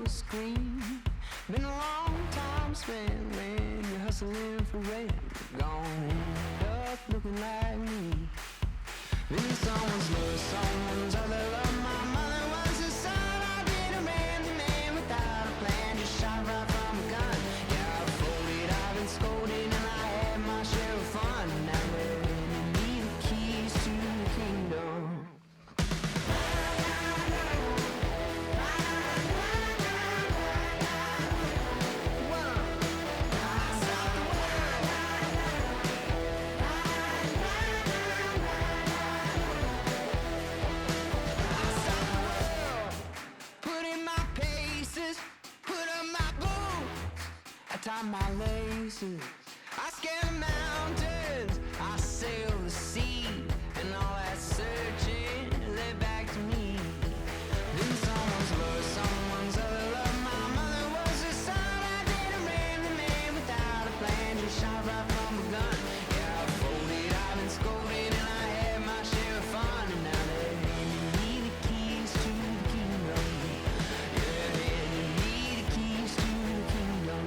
screen. Been a long time spent when you're hustling for rent. Gonna end up looking like me. Been someone's love, someone's other love. My mother was a son. I been a man without a plan, just shot right from a gun. Yeah, I've folded, I've been scolded, and I had my share of fun. Now letting me the keys to the kingdom. Tie my laces, I scale the mountains, I sail the sea, and all that searching led back to me. Then someone's love, someone's other love. My mother was a son. I did a man without a plan, just shot right from a gun. Yeah, I folded, I've been scolded, and I had my share of fun. And now they're handing me the keys to the kingdom. Yeah, they're handing me the keys to the kingdom.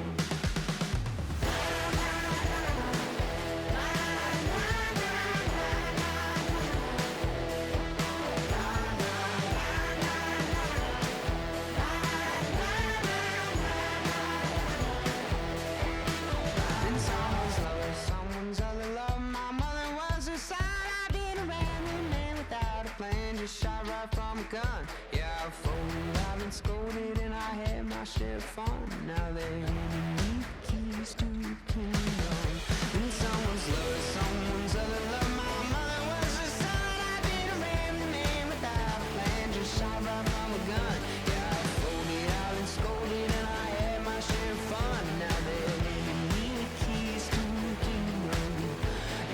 Shot right from a gun. Yeah, I've folded, I've been scolded, and I had my share of fun. Now they're handing me the keys to the kingdom. And someone's love, someone's other love. My mother was a son. I've been a man without a plan, just shot right from a gun. Yeah, I've folded, I've been scolded, and I had my share of fun. Now they're handing me the keys to the kingdom.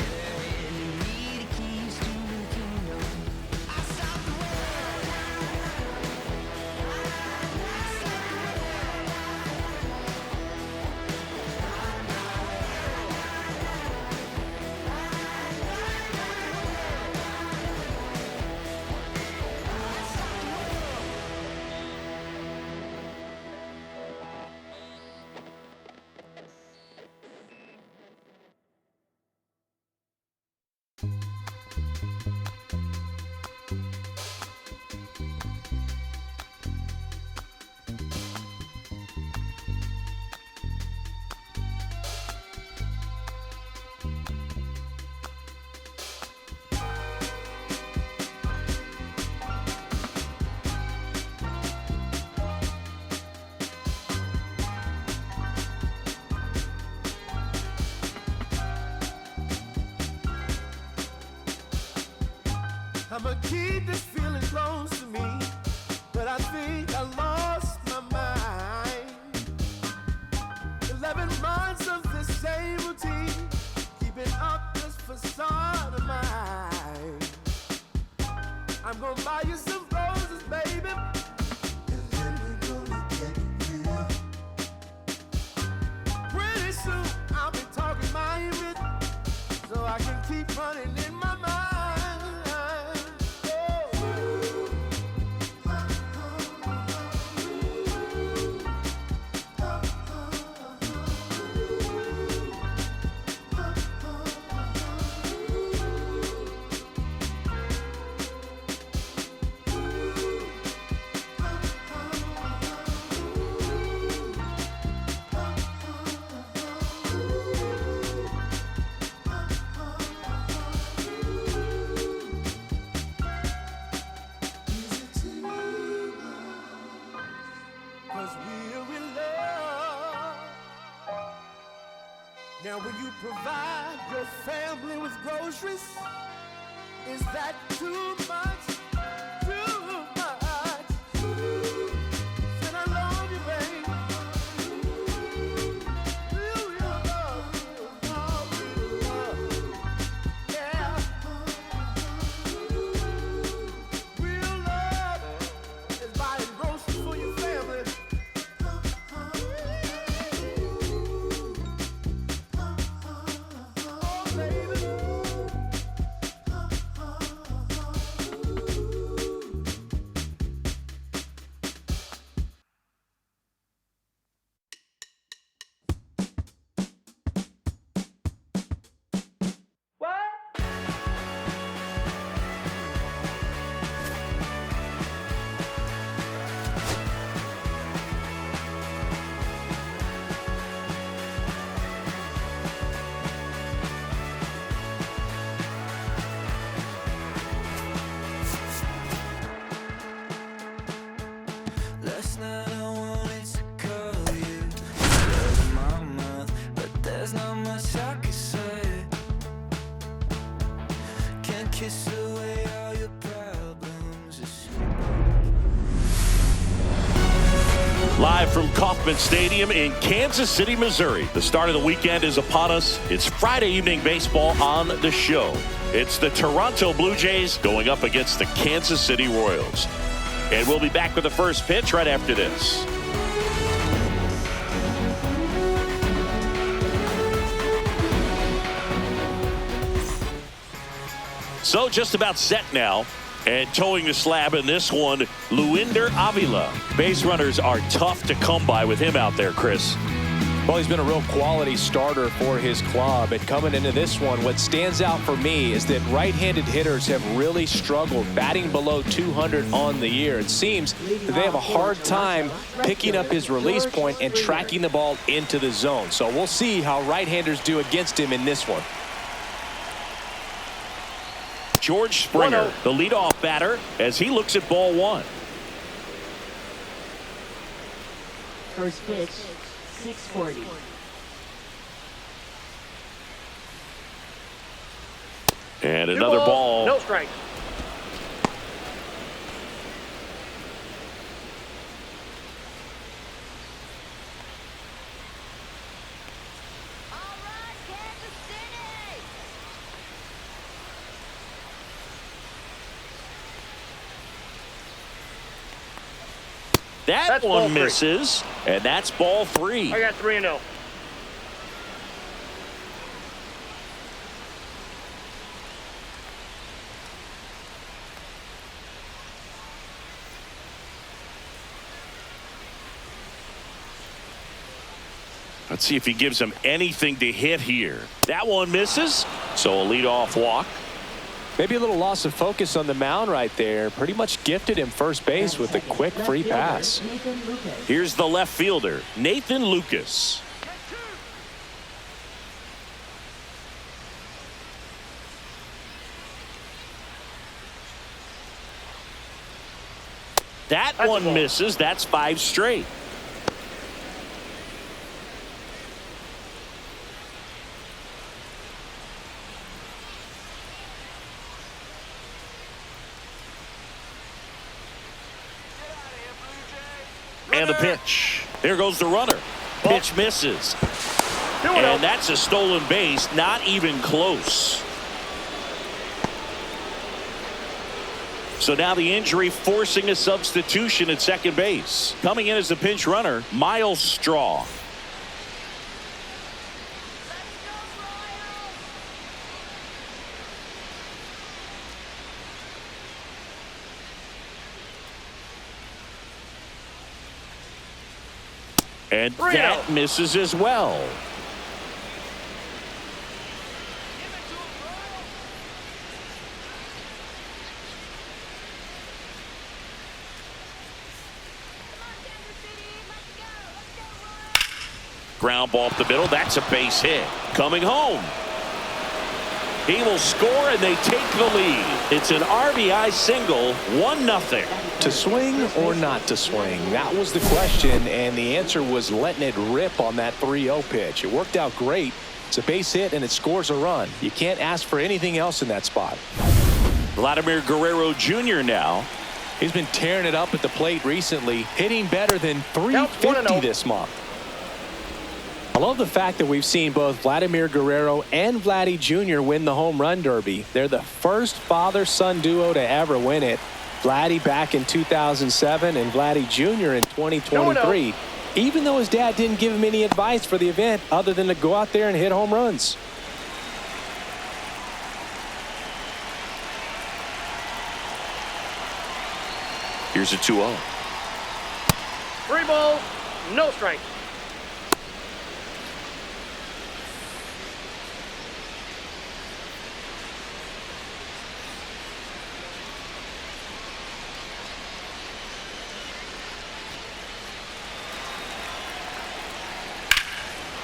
Yeah, they're handing me the keys to the kingdom. I'ma keep this feeling close to me, but I think I lost my mind. 11 months of the same routine, keeping up this facade of mine. I'm gonna buy you some roses, baby, and then we're gonna get real. Pretty soon I'll be talking my image, so I can keep running in my mind. Now will you provide your family with groceries? Is that too much? Too much? Said I love you, baby. Real love, real love. Yeah. Real love is buying groceries for your family. Baby. Live from Kauffman Stadium in Kansas City, Missouri. The start of the weekend is upon us. It's Friday evening baseball on the show. It's the Toronto Blue Jays going up against the Kansas City Royals. And we'll be back with the first pitch right after this. So just about set now. And towing the slab in this one, Luinder Avila. Base runners are tough to come by with him out there, Chris. Well, he's been a real quality starter for his club. And coming into this one, what stands out for me is that right-handed hitters have really struggled batting below 200 on the year. It seems that they have a hard time picking up his release point and tracking the ball into the zone. So we'll see how right-handers do against him in this one. George Springer, the leadoff batter, as he looks at ball one. First pitch, 640. And another ball. No strike. That one misses, and that's ball three. I got 3-0. Let's see if he gives him anything to hit here. That one misses, so a leadoff walk. Maybe a little loss of focus on the mound right there. Pretty much gifted him first base with a quick free pass. Here's the left fielder, Nathan Lucas. That one misses. That's 5 straight. And the pitch. There goes the runner. Pitch misses. And that's a stolen base. Not even close. So now the injury forcing a substitution at second base. Coming in as the pinch runner, Miles Straw. And that misses as well. Ground ball up the middle. That's a base hit. Coming home. He will score, and they take the lead. It's an RBI single, 1-0. To swing or not to swing? That was the question, and the answer was letting it rip on that 3-0 pitch. It worked out great. It's a base hit, and it scores a run. You can't ask for anything else in that spot. Vladimir Guerrero Jr. now. He's been tearing it up at the plate recently, hitting better than .350 this month. I love the fact that we've seen both Vladimir Guerrero and Vladdy Jr. win the home run derby. They're the first father-son duo to ever win it. Vladdy back in 2007 and Vladdy Jr. in 2023. Even though his dad didn't give him any advice for the event other than to go out there and hit home runs. Here's a 2-0. 3 balls, no strike.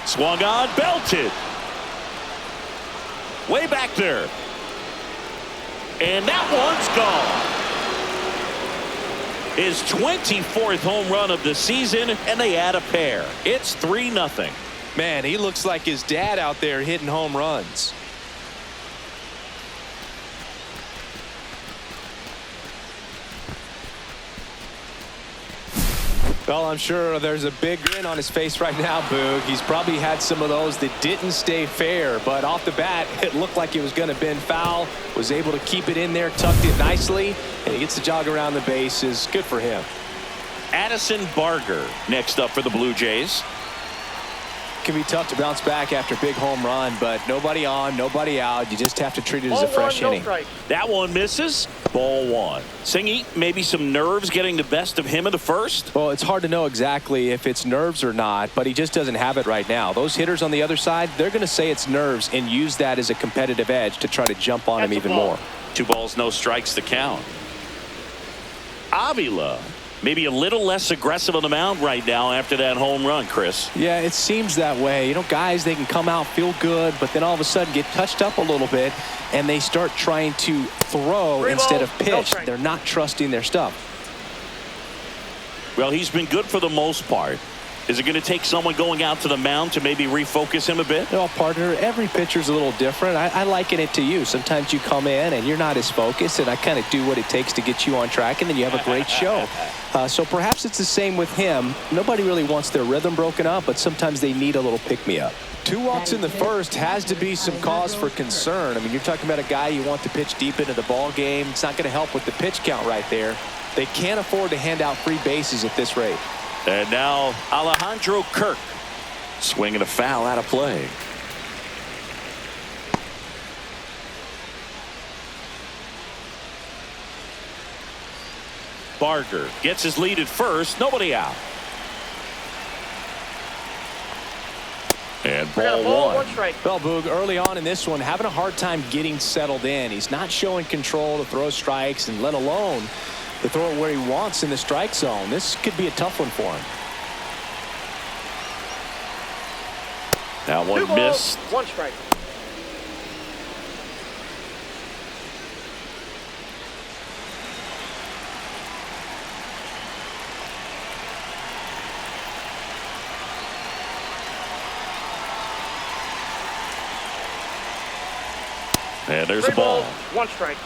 Swung on, belted. Way back there. And that one's gone. His 24th home run of the season, and they add a pair. It's 3-0. Man, he looks like his dad out there hitting home runs. Well, I'm sure there's a big grin on his face right now, Boog. He's probably had some of those that didn't stay fair, but off the bat, it looked like it was going to bend foul. Was able to keep it in there, tucked it nicely, and he gets the jog around the bases. Good for him. Addison Barger next up for the Blue Jays. Can be tough to bounce back after a big home run, but nobody on, nobody out. You just have to treat it as a fresh inning. That one misses. Ball one. Singy, maybe some nerves getting the best of him in the first? Well, it's hard to know exactly if it's nerves or not, but he just doesn't have it right now. Those hitters on the other side, they're going to say it's nerves and use that as a competitive edge to try to jump on him even more. 2 balls, no strikes to count. Avila. Maybe a little less aggressive on the mound right now after that home run, Chris. Yeah, it seems that way. You know, guys, they can come out, feel good, but then all of a sudden get touched up a little bit, and they start trying to throw instead of pitch. They're not trusting their stuff. Well, he's been good for the most part. Is it going to take someone going out to the mound to maybe refocus him a bit? Well, partner, every pitcher's a little different. I liken it to you. Sometimes you come in and you're not as focused, and I kind of do what it takes to get you on track, and then you have a great show. So perhaps it's the same with him. Nobody really wants their rhythm broken up, but sometimes they need a little pick-me-up. 2 walks in the first has to be some cause for concern. I mean, you're talking about a guy you want to pitch deep into the ball game. It's not going to help with the pitch count right there. They can't afford to hand out free bases at this rate. And now Alejandro Kirk swinging a foul out of play. Barger gets his lead at first. Nobody out. And ball one. Well, Boog, early on in this one, having a hard time getting settled in. He's not showing control to throw strikes, and let alone to throw it where he wants in the strike zone. This could be a tough one for him. That one missed. 1 strike. And there's a ball. 1 strike.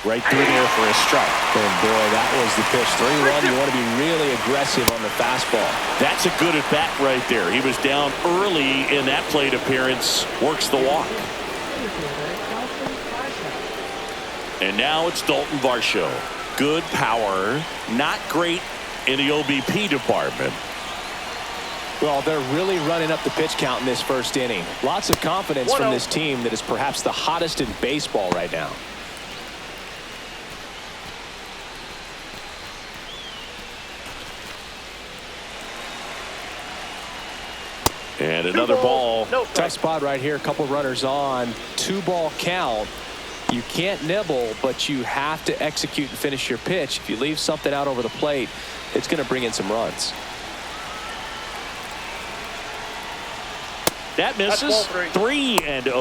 Right through there for a strike. And boy, that was the pitch. 3-1. You want to be really aggressive on the fastball. That's a good at bat right there. He was down early in that plate appearance. Works the walk. And now it's Dalton Varsho. Good power. Not great in the OBP department. Well, they're really running up the pitch count in this first inning. Lots of confidence from this team that is perhaps the hottest in baseball right now. And another ball. Tough spot right here. A couple runners on. 2-ball count. You can't nibble, but you have to execute and finish your pitch. If you leave something out over the plate, it's going to bring in some runs. That misses. 3-0.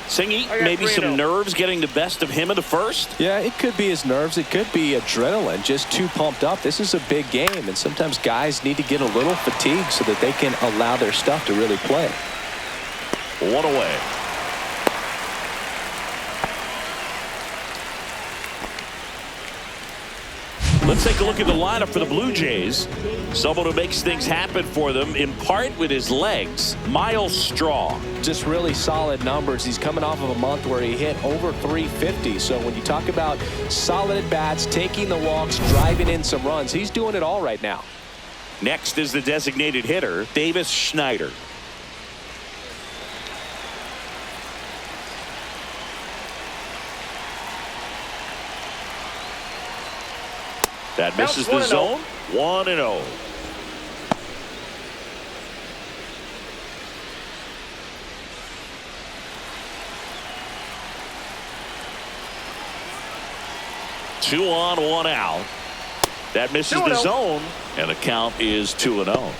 Singy, maybe some nerves getting the best of him in the first? Yeah, it could be his nerves. It could be adrenaline, just too pumped up. This is a big game, and sometimes guys need to get a little fatigued so that they can allow their stuff to really play. 1 away. Let's take a look at the lineup for the Blue Jays. Someone who makes things happen for them, in part with his legs, Miles Straw. Just really solid numbers. He's coming off of a month where he hit over 350. So when you talk about solid at-bats, taking the walks, driving in some runs, he's doing it all right now. Next is the designated hitter, Davis Schneider. That misses the zone. 1-0. Two on, 1 out. That misses the zone, and the count is 2-0.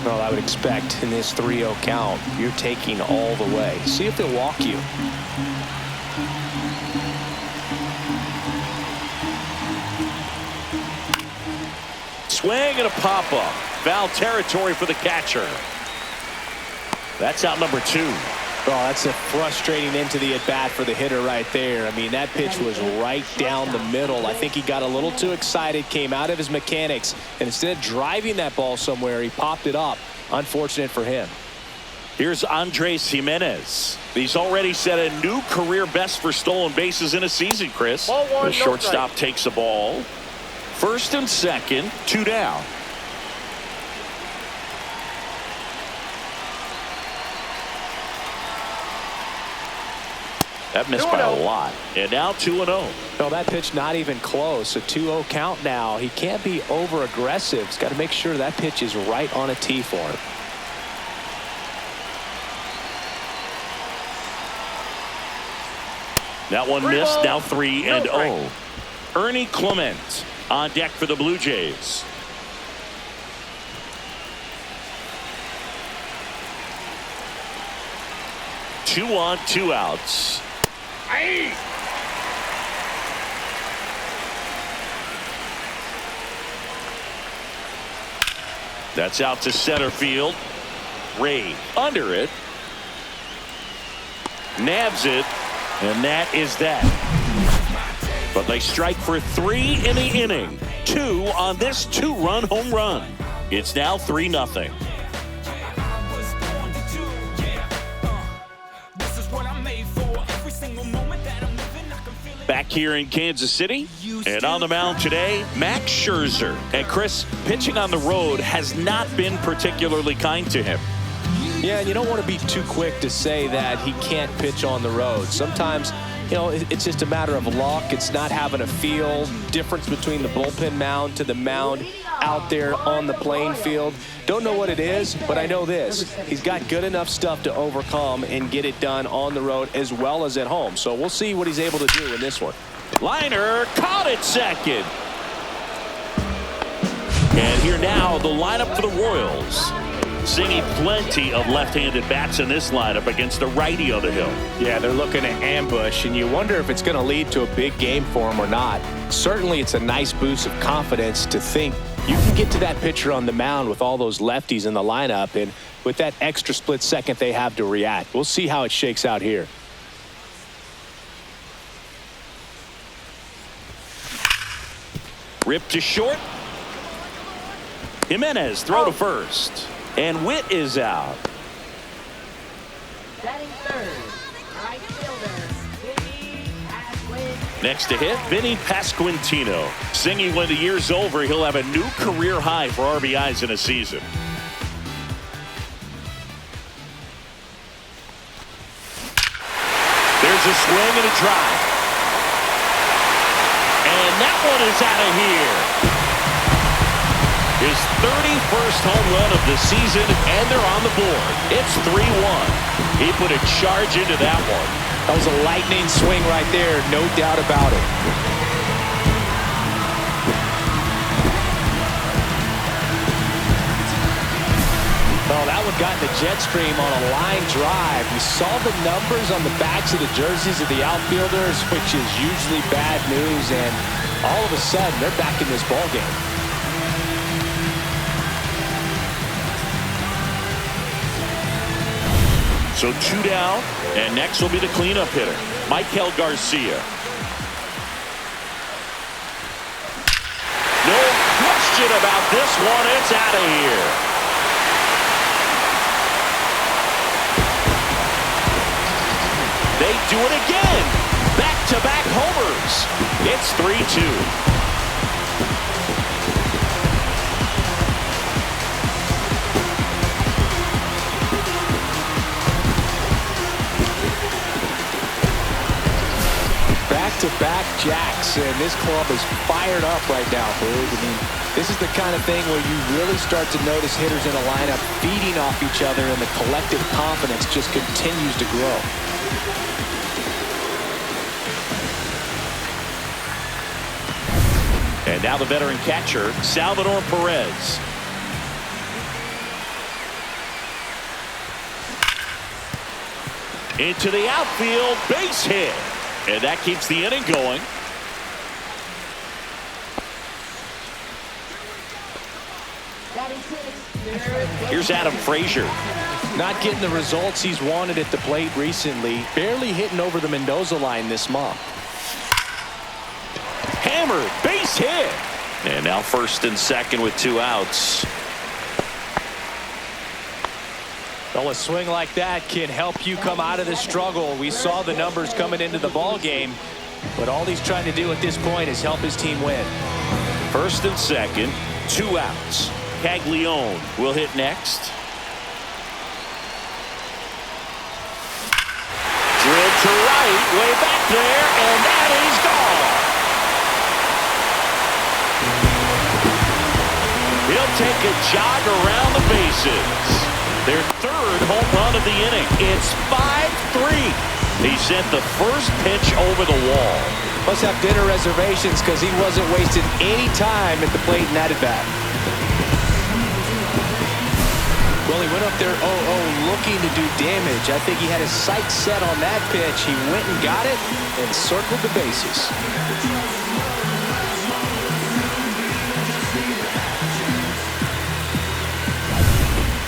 Well, I would expect in this 3-0 count, you're taking all the way. See if they'll walk you. Swing and a pop-up. Foul territory for the catcher. That's out number 2. Oh, that's a frustrating end to the at-bat for the hitter right there. I mean, that pitch was right down the middle. I think he got a little too excited, came out of his mechanics, and instead of driving that ball somewhere, he popped it up. Unfortunate for him. Here's Andres Jimenez. He's already set a new career best for stolen bases in a season, Chris. Ball one, The no shortstop strike. takes the ball. First and second, 2 down. That missed by a 2-0. lot. And now 2-0. No, that pitch not even close. A 2-0 count now. He can't be over-aggressive. He's got to make sure that pitch is right on a tee for him. That one Three missed. ball, Now 3-0. no strike. Ernie Clement on deck for the Blue Jays. Two on, 2 outs. Aye. That's out to center field. Ray under it. Nabs it. And that is that. But they strike for 3 in the inning. 2 on this 2-run home run. It's now 3-0. Back here in Kansas City, and on the mound today, Max Scherzer. And Chris, pitching on the road has not been particularly kind to him. Yeah, and you don't want to be too quick to say that he can't pitch on the road. Sometimes, you know, it's just a matter of luck. It's not having a feel. Difference between the bullpen mound to the mound out there on the playing field. Don't know what it is, but I know this. He's got good enough stuff to overcome and get it done on the road as well as at home. So we'll see what he's able to do in this one. Luinder caught it second. And here now, the lineup for the Royals. Seeing plenty of left-handed bats in this lineup against the righty on the hill. Yeah, they're looking to ambush, and you wonder if it's going to lead to a big game for him or not. Certainly, it's a nice boost of confidence to think you can get to that pitcher on the mound with all those lefties in the lineup, and with that extra split second they have to react. We'll see how it shakes out here. Ripped to short. Jimenez throw to first. And Witt is out. Batting third, right fielder, Vinny Pasquantino. Next to hit, Vinny Pasquantino. Singing when the year's over, he'll have a new career high for RBIs in a season. There's a swing and a drive. And that one is out of here. His 31st home run of the season, and they're on the board. It's 3-1. He put a charge into that one. That was a lightning swing right there, no doubt about it. Oh, that one got in the jet stream on a line drive. We saw the numbers on the backs of the jerseys of the outfielders, which is usually bad news, and all of a sudden, they're back in this ballgame. So 2 down, and next will be the cleanup hitter, Michael Garcia. No question about this one. It's out of here. They do it again. Back-to-back homers. It's 3-2. Back-to-back jacks, and this club is fired up right now, Boog. I mean, this is the kind of thing where you really start to notice hitters in a lineup feeding off each other, and the collective confidence just continues to grow. And now the veteran catcher, Salvador Perez. Into the outfield, base hit. And that keeps the inning going. Here's Adam Frazier. Not getting the results he's wanted at the plate recently. Barely hitting over the Mendoza line this month. Hammered, base hit. And now first and second with 2 outs. Well, a swing like that can help you come out of the struggle. We saw the numbers coming into the ball game, but all he's trying to do at this point is help his team win. First and second, 2 outs. Caglione will hit next. Drilled to right, way back there, and that is gone. He'll take a jog around the bases. Their 3rd home run of the inning. It's 5-3. He sent the first pitch over the wall. Must have dinner reservations because he wasn't wasting any time at the plate in that at-bat. Well, he went up there 0-0 looking to do damage. I think he had his sights set on that pitch. He went and got it and circled the bases.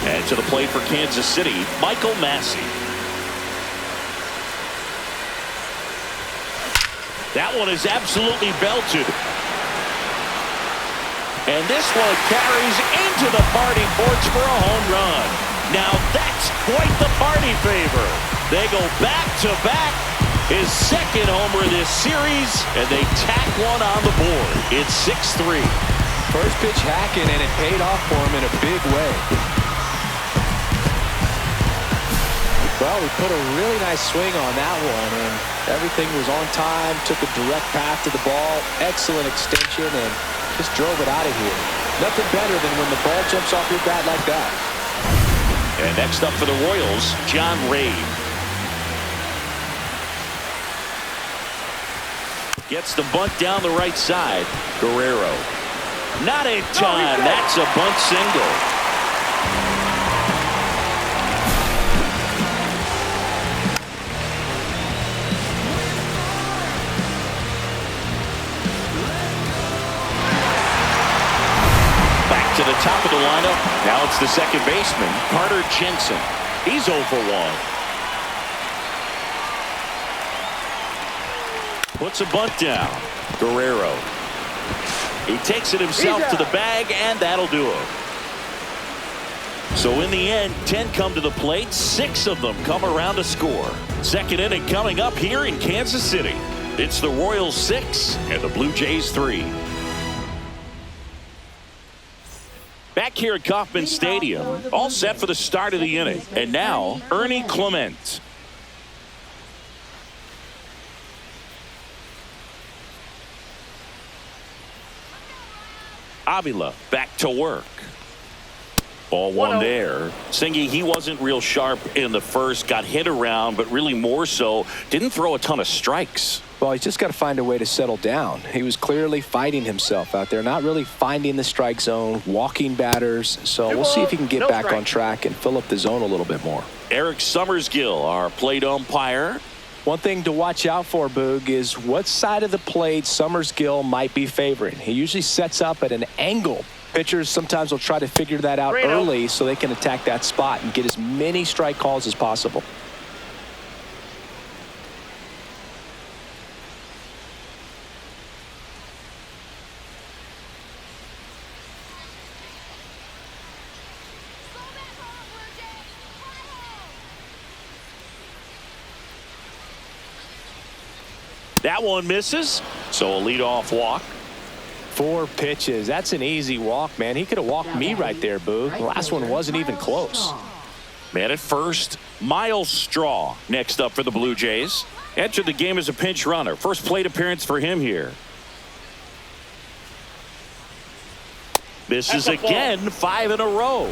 And to the plate for Kansas City, Michael Massey. That one is absolutely belted. And this one carries into the party porch for a home run. Now that's quite the party favor. They go back-to-back. His 2nd homer this series, and they tack one on the board. It's 6-3. First pitch hacking, and it paid off for him in a big way. Well, we put a really nice swing on that one, and everything was on time, took a direct path to the ball, excellent extension, and just drove it out of here. Nothing better than when the ball jumps off your bat like that. And next up for the Royals, John Ray. Gets the bunt down the right side. Guerrero. Not in time. That's a bunt single. To the top of the lineup. Now it's the second baseman, Carter Jensen. He's 0 for 1. Puts a bunt down. Guerrero. He takes it himself to the bag, and that'll do it. So in the end, 10 come to the plate. 6 of them come around to score. Second inning coming up here in Kansas City. It's the Royals 6 and the Blue Jays 3. Back here at Kauffman Stadium, all set for the start of the inning. And now, Ernie Clement. Avila back to work. Ball 1 there. Singy, he wasn't real sharp in the first, got hit around, but really more so, didn't throw a ton of strikes. Well, he's just got to find a way to settle down. He was clearly fighting himself out there, not really finding the strike zone, walking batters. So we'll see if he can get back on track and fill up the zone a little bit more. Eric Summersgill, our plate umpire. One thing to watch out for, Boog, is what side of the plate Summersgill might be favoring. He usually sets up at an angle. Pitchers sometimes will try to figure that out early so they can attack that spot and get as many strike calls as possible. That one misses, so a leadoff walk. 4 pitches. That's an easy walk, man. He could have walked me right there, Boo. The last one wasn't even close. Man at first, Miles Straw next up for the Blue Jays. Entered the game as a pinch runner. First plate appearance for him here. Misses again, 5 in a row.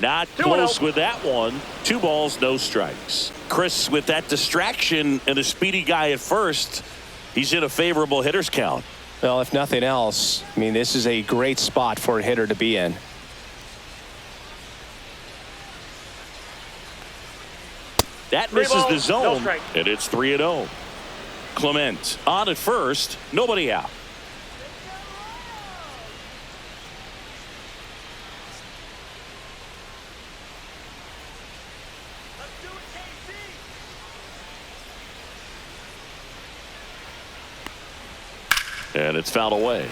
Not close with that one. 2 balls, no strikes. Chris, with that distraction and a speedy guy at first, he's in a favorable hitter's count. Well, if nothing else, I mean, this is a great spot for a hitter to be in. That misses the zone, and it's 3-0. Clement on at first, nobody out. And it's fouled away.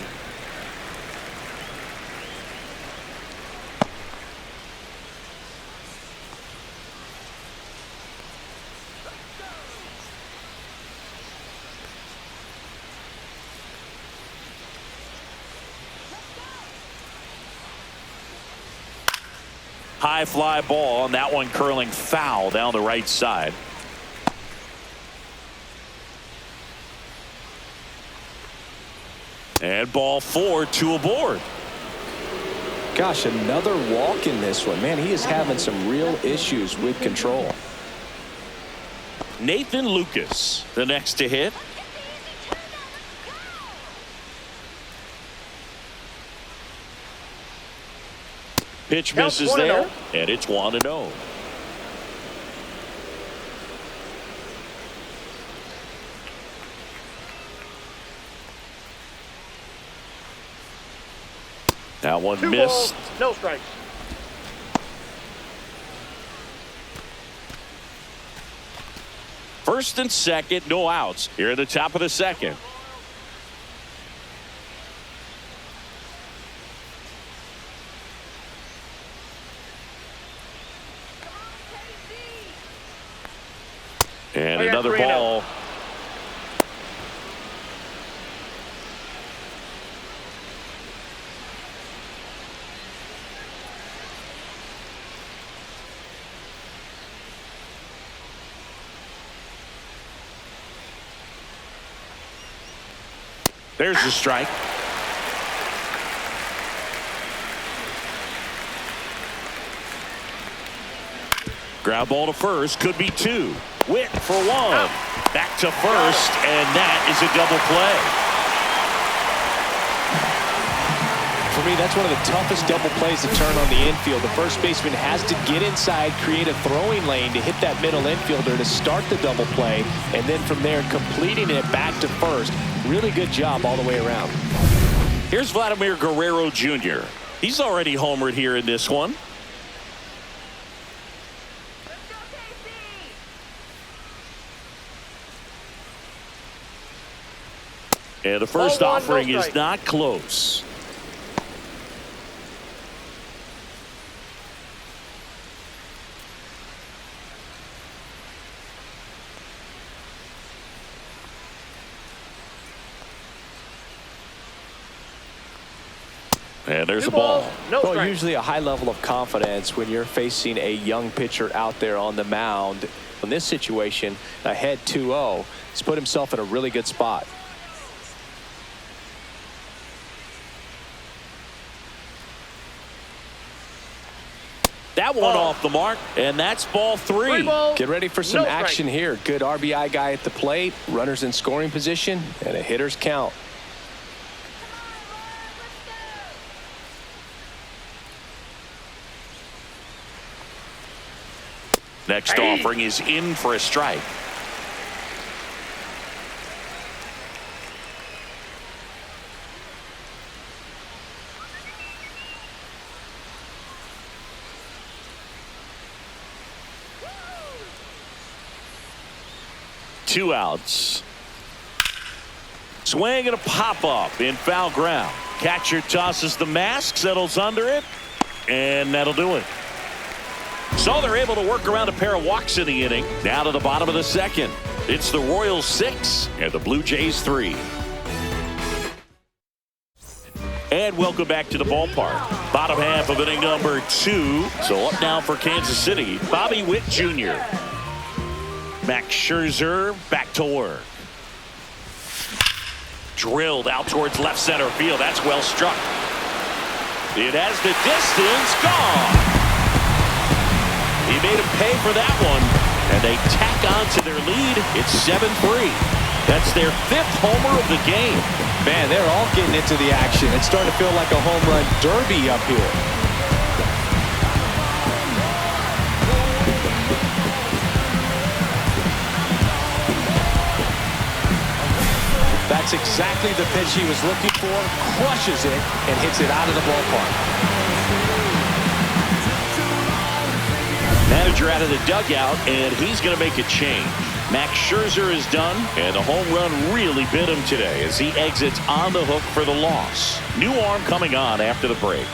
High fly ball, and that one curling foul down the right side. And ball 4, 2 aboard. Gosh, another walk in this one. Man, he is having some real issues with control. Nathan Lucas, the next to hit. Pitch misses there, and it's 1-0. That one missed. No strikes. First and second, no outs here at the top of the second. And another ball. There's the strike. Ground ball to first, could be 2. Witt for 1. Back to first, and that is a double play. For me, that's one of the toughest double plays to turn on the infield. The first baseman has to get inside, create a throwing lane to hit that middle infielder to start the double play, and then from there completing it back to first. Really good job all the way around. Here's Vladimir Guerrero Jr. He's already homered here in this one. And the first offering is not close. And there's a ball. Well, usually a high level of confidence when you're facing a young pitcher out there on the mound. In this situation, ahead 2-0, he's put himself in a really good spot. That one off the mark, and that's ball 3. Get ready for some action here. Good RBI guy at the plate, runners in scoring position, and a hitter's count. Next offering is in for a strike. Two outs. Swing and a pop-up in foul ground. Catcher tosses the mask, settles under it, and that'll do it. So they're able to work around a pair of walks in the inning. Now to the bottom of the second. It's the Royals 6 and the Blue Jays 3. And welcome back to the ballpark. Bottom half of inning number 2. So up now for Kansas City, Bobby Witt Jr. Max Scherzer back to work. Drilled out towards left center field. That's well struck. It has the distance. Gone. He made him pay for that one. And they tack on to their lead. It's 7-3. That's their 5th homer of the game. Man, they're all getting into the action. It's starting to feel like a home run derby up here. That's exactly the pitch he was looking for. Crushes it and hits it out of the ballpark. Manager out of the dugout, and he's going to make a change. Max Scherzer is done, and the home run really bit him today as he exits on the hook for the loss. New arm coming on after the break.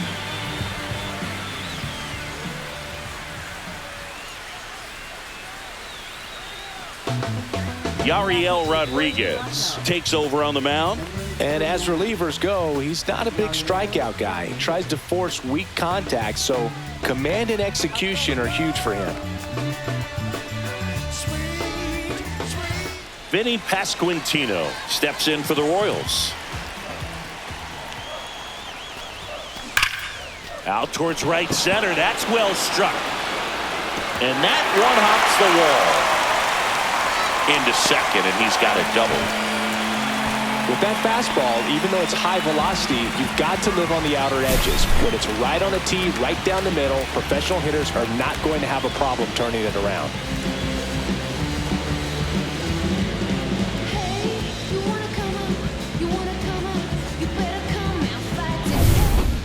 Yariel Rodriguez takes over on the mound. And as relievers go, he's not a big strikeout guy. He tries to force weak contact, so command and execution are huge for him. Vinny Pasquantino steps in for the Royals. Out towards right center. That's well struck. And that one hops the wall. Into second, and he's got a double. With that fastball, even though it's high velocity, you've got to live on the outer edges. When it's right on a tee, right down the middle, professional hitters are not going to have a problem turning it around.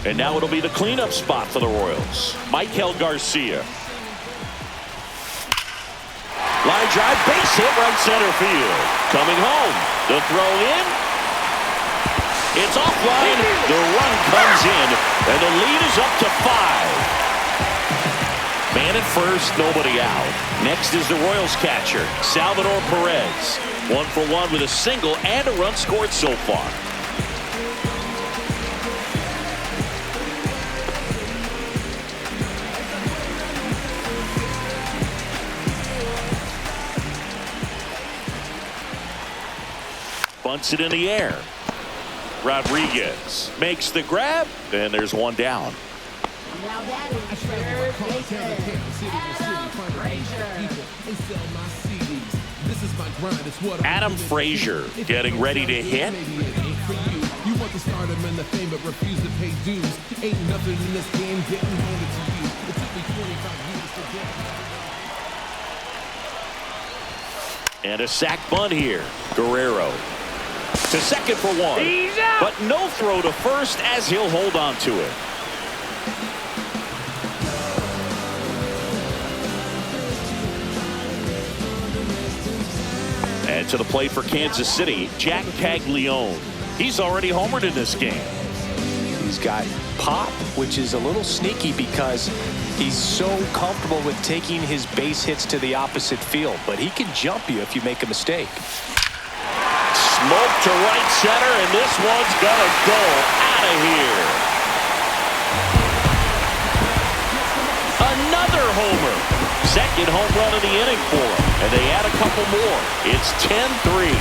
And now it'll be the cleanup spot for the Royals. Michael Garcia. Line drive, base hit, right center field. Coming home, the throw in. It's offline. The run comes in, and the lead is up to 5. Man at first, nobody out. Next is the Royals catcher, Salvador Perez. 1 for 1 with a single and a run scored so far. Bunts it in the air. Rodriguez makes the grab, and there's one down. Now that is third baseman, Adam Frazier getting ready to hit. You want to start him in the fame but refuse to pay dues. Ain't nothing in this game getting handed to you. It took me 25 years to get. And a sac bunt here. Guerrero to second for 1. He's out. But no throw to first as he'll hold on to it. And to the plate for Kansas City, Jack Caglione. He's already homered in this game. He's got pop, which is a little sneaky because he's so comfortable with taking his base hits to the opposite field, but he can jump you if you make a mistake. Smoke to right center, and this one's gonna go out of here. Another homer. Second home run of the inning for him, and they add a couple more. It's 10-3.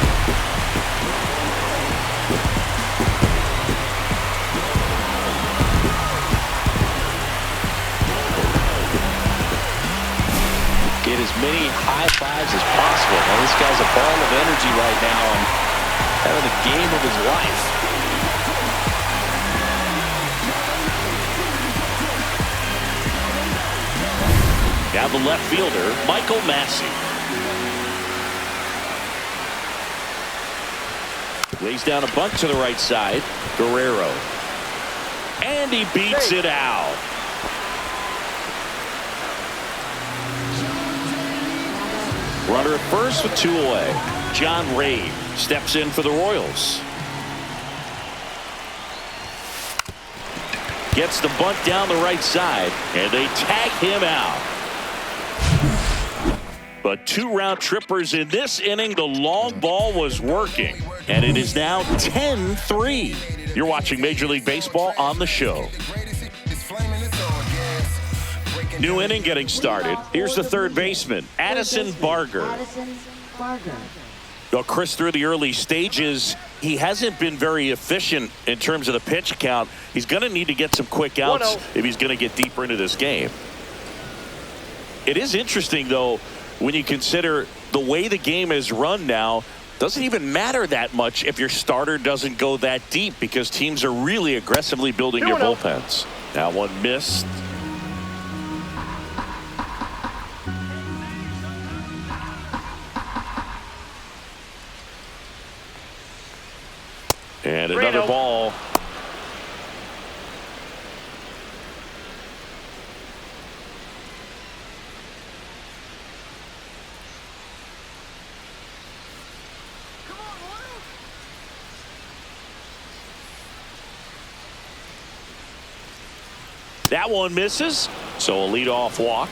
Get as many high fives as possible. Now, this guy's a ball of energy right now and having the game of his life. Now the left fielder, Michael Massey. Lays down a bunt to the right side. Guerrero. And he beats it out. Runner at first with 2 away. John Ray steps in for the Royals. Gets the bunt down the right side, and they tag him out. But 2 round trippers in this inning. The long ball was working, and it is now 10-3. You're watching Major League Baseball on the show. New inning getting started. Here's the third baseman, Addison Barger. Well, Chris, through the early stages, he hasn't been very efficient in terms of the pitch count. He's going to need to get some quick outs if he's going to get deeper into this game. It is interesting, though, when you consider the way the game is run now. Doesn't even matter that much if your starter doesn't go that deep because teams are really aggressively building your bullpens. Now one missed. And another ball. That one misses, so a leadoff walk.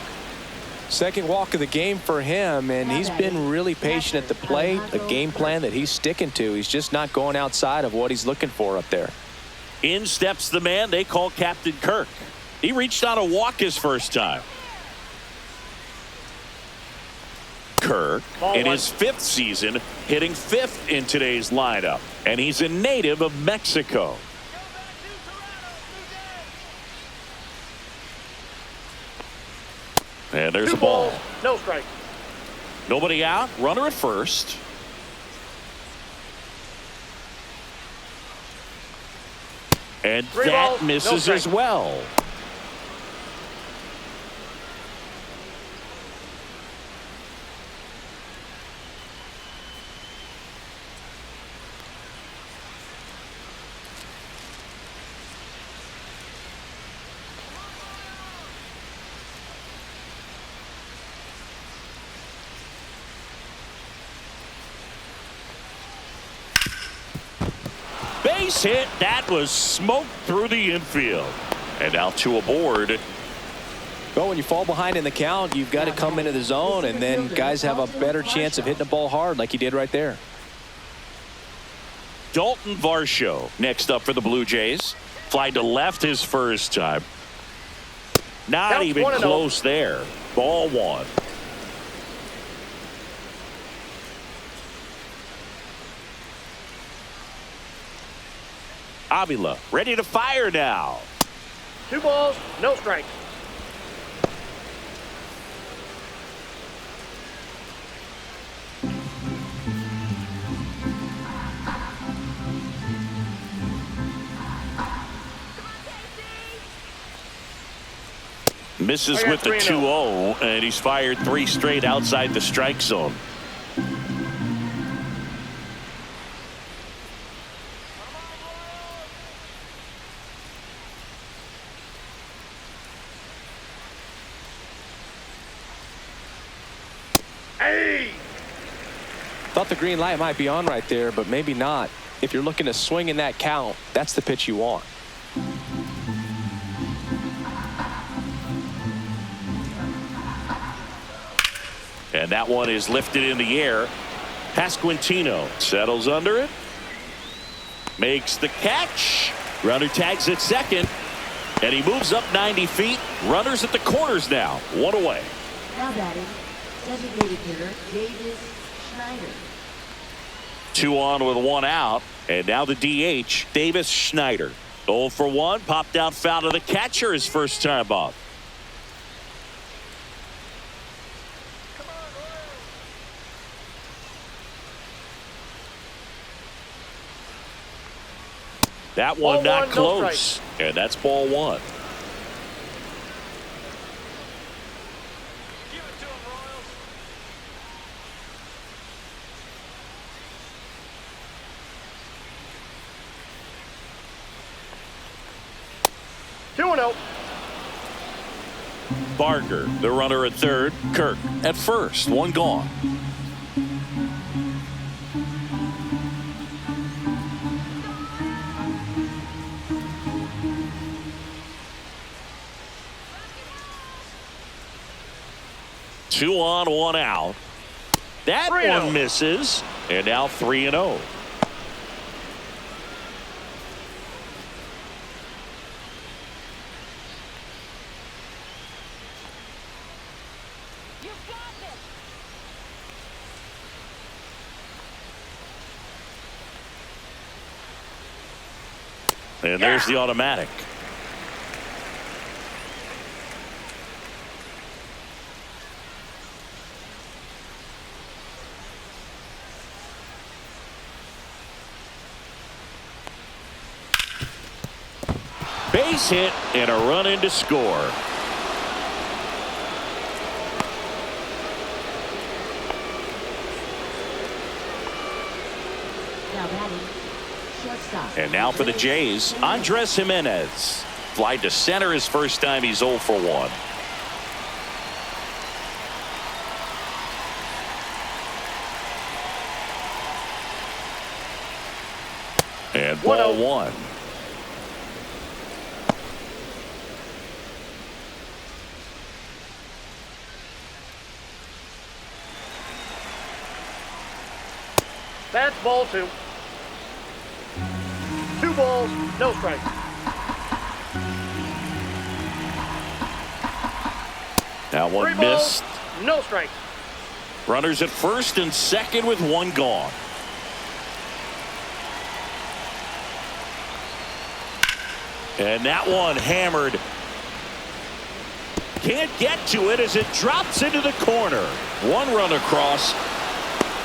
Second walk of the game for him, and he's been really patient at the plate. A game plan that he's sticking to. He's just not going outside of what he's looking for up there. In steps the man they call Captain Kirk. He reached on a walk his first time. Kirk, in his 5th season, hitting 5th in today's lineup, and he's a native of Mexico. And there's a ball. No strike. Nobody out. Runner at first. And that misses as well. Base hit. That was smoked through the infield. And now 2 aboard. Well, when you fall behind in the count, you've got to come into the zone, and then guys have a better chance of hitting the ball hard like he did right there. Dalton Varsho next up for the Blue Jays. Fly to left his first time. Not even close there. Ball 1. Avila ready to fire now. 2 balls, no strikes. Misses with the 2-0, and he's fired 3 straight outside the strike zone. Thought the green light might be on right there, but maybe not. If you're looking to swing in that count, that's the pitch you want. And that one is lifted in the air. Pasquantino settles under it. Makes the catch. Runner tags at second. And he moves up 90 feet. Runners at the corners now. 1 away. Now batting, designated hitter Davis Schneider. 2 on with 1 out. And now the DH, Davis Schneider. 0 for 1. Popped out foul to the catcher his first time up. That one not close. And that's ball 1. Barker, the runner at third. Kirk at first. 1 gone. Two on, 1 out. That one misses. And now 3-0. And there's the automatic. Base hit and a run in to score. Now batting, shortstop. And now for the Jays, Andres Jimenez. Fly to center his first time. He's 0 for 1. And ball 1. That's ball 2. 2 balls, no strikes. That 3 one balls, missed. no strikes. Runners at first and second with 1 gone. And that one hammered. Can't get to it as it drops into the corner. 1 run across.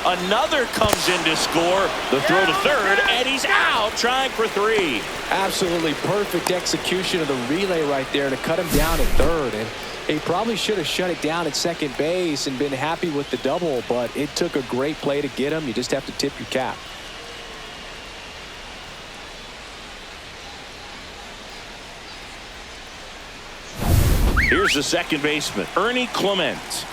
Another comes in to score. The throw to third, and he's out trying for 3. Absolutely perfect execution of the relay right there to cut him down at third. And he probably should have shut it down at second base and been happy with the double, but it took a great play to get him. You just have to tip your cap. Here's the second baseman, Ernie Clement.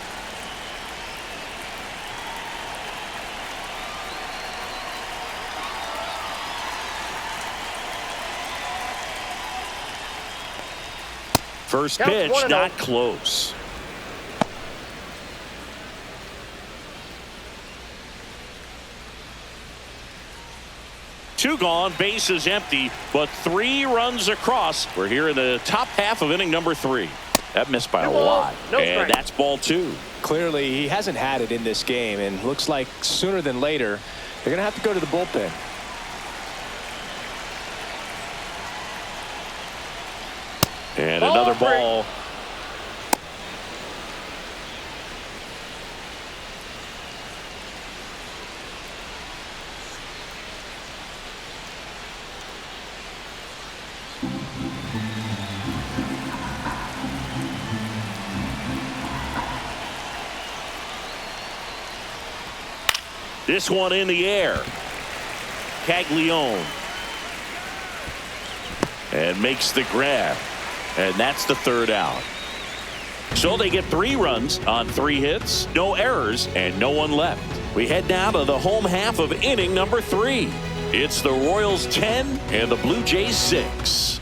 First pitch, not close. Two gone, bases empty, but 3 runs across. We're here in the top half of inning number 3. That missed by a lot, and that's ball 2. Clearly, he hasn't had it in this game, and looks like sooner than later, they're going to have to go to the bullpen. And another ball. This one in the air. Caglione. And makes the grab. And that's the third out. So they get 3 runs on 3 hits, no errors, and no one left. We head now to the home half of inning number 3. It's the Royals 10 and the Blue Jays 6.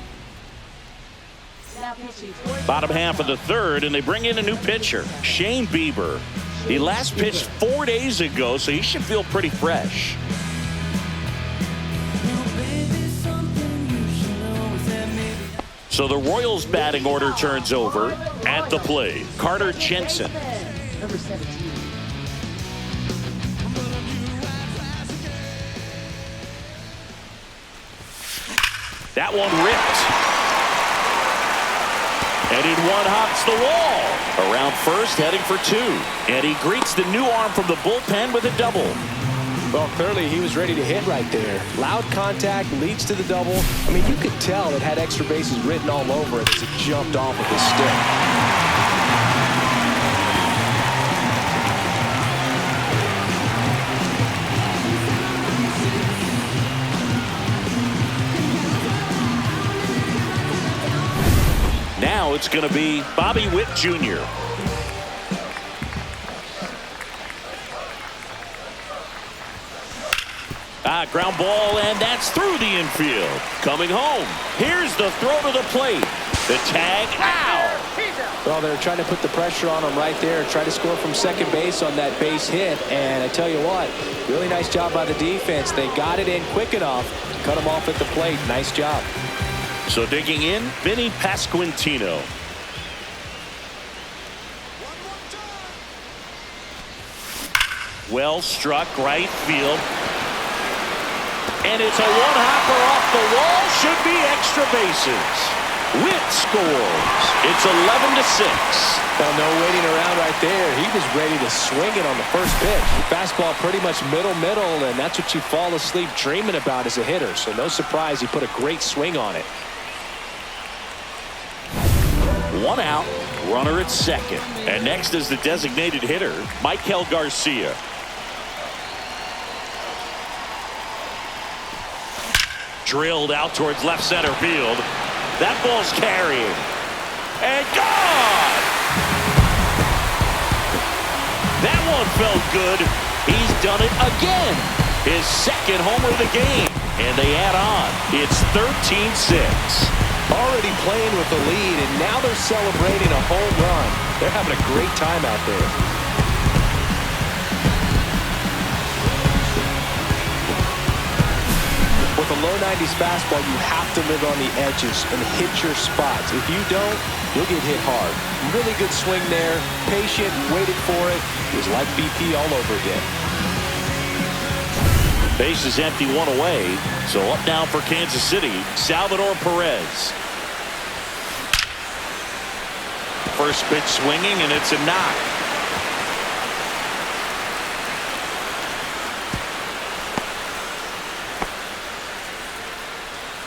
Bottom half of the third, and they bring in a new pitcher, Shane Bieber. He last pitched 4 days ago, so he should feel pretty fresh. So the Royals batting order turns over. At the plate, Carter Jensen. Number 17. That one ripped. And in one hops the wall. Around first, heading for 2. And he greets the new arm from the bullpen with a double. Well, clearly he was ready to hit right there. Loud contact leads to the double. I mean, you could tell it had extra bases written all over it as it jumped off of his stick. Now it's going to be Bobby Witt Jr. Ground ball, and that's through the infield. Coming home. Here's the throw to the plate. The tag out. Well, they're trying to put the pressure on him right there. Try to score from second base on that base hit. And I tell you what, really nice job by the defense. They got it in quick enough to cut him off at the plate. Nice job. So digging in, Vinny Pasquantino. Well struck right field. And it's a one-hopper off the wall. Should be extra bases. Witt scores. It's 11-6. Well, no waiting around right there. He was ready to swing it on the first pitch. Fastball pretty much middle, and that's what you fall asleep dreaming about as a hitter. So no surprise he put a great swing on it. One out, runner at second. And next is the designated hitter, Michael Garcia. Drilled out towards left center field. That ball's carrying. And gone! That one felt good. He's done it again. His second homer of the game. And they add on. It's 13-6. Already playing with the lead, and now they're celebrating a home run. They're having a great time out there. With a low 90s fastball, you have to live on the edges and hit your spots. If you don't, you'll get hit hard. Really good swing there. Patient, waited for it. It was like BP all over again. Base is empty, one away. So up now for Kansas City, Salvador Perez. First pitch swinging, and it's a knock.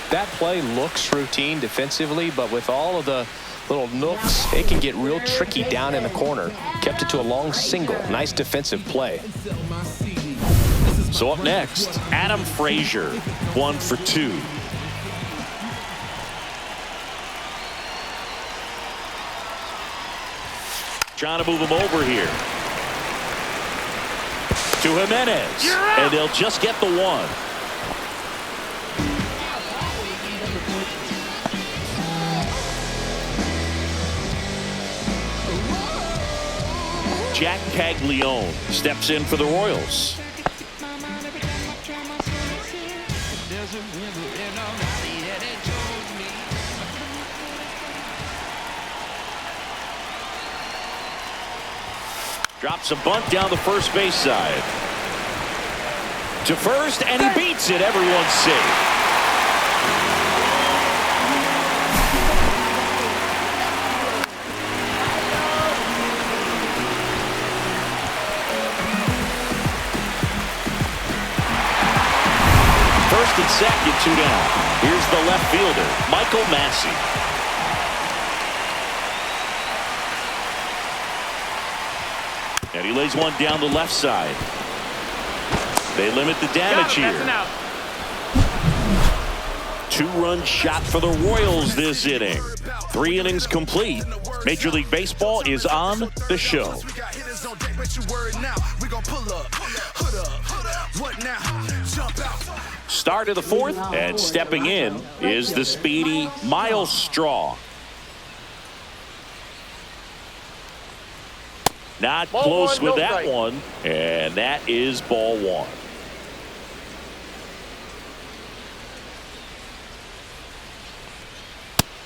That play looks routine defensively, but with all of the little nooks, it can get real tricky down in the corner. Kept it to a long single. Nice defensive play. So up next, Adam Frazier, 1 for 2. Trying to move him over here. To Jimenez. And they'll just get the one. Jack Caglione steps in for the Royals. Drops a bunt down the first base side. To first, and he beats it. Everyone's safe. First and second, 2 down. Here's the left fielder, Michael Massey. And he lays one down the left side. They limit the damage here. 2-run shot for the Royals this inning. 3 innings complete. Major League Baseball is on the show. Start of the 4th, and stepping in is the speedy Miles Straw. Not close with that one, and that is ball 1.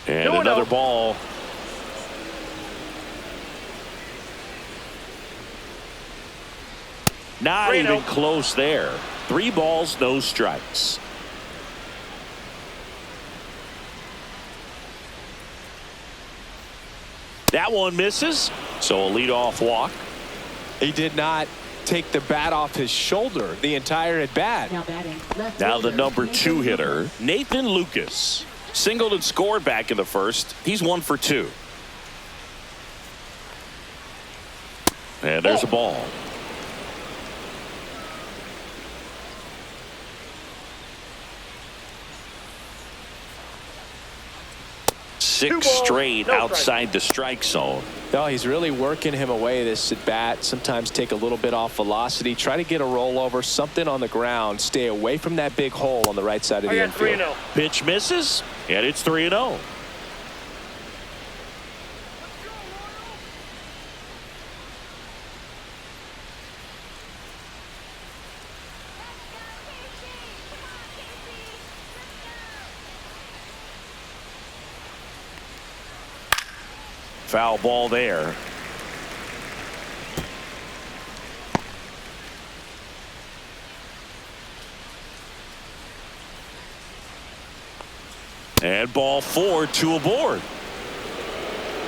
And another ball. Not even close there. 3 balls, no strikes. That one misses, so a leadoff walk. He did not take the bat off his shoulder the entire at bat. Now the number 2 hitter, Nathan Lucas. Singled and scored back in the first. He's 1 for 2. And there's a ball. Six straight outside the strike zone. No, he's really working him away this at bat. Sometimes take a little bit off velocity. Try to get a rollover, something on the ground. Stay away from that big hole on the right side of the infield. Pitch misses, and it's 3-0. Foul ball there. And ball 4, 2 aboard.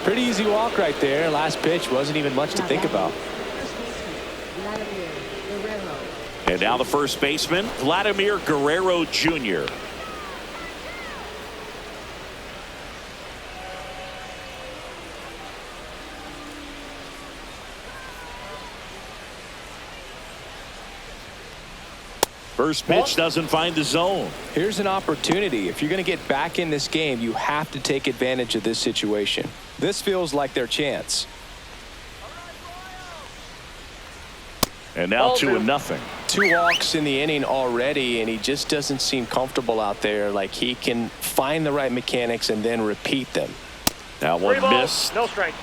Pretty easy walk right there. Last pitch wasn't even much to think about. And now the first baseman, Vladimir Guerrero Jr. First pitch doesn't find the zone. Here's an opportunity. If you're going to get back in this game, you have to take advantage of this situation. This feels like their chance. And now 2-0. 2 walks in the inning already, and he just doesn't seem comfortable out there. Like he can find the right mechanics and then repeat them. That one missed. No strike.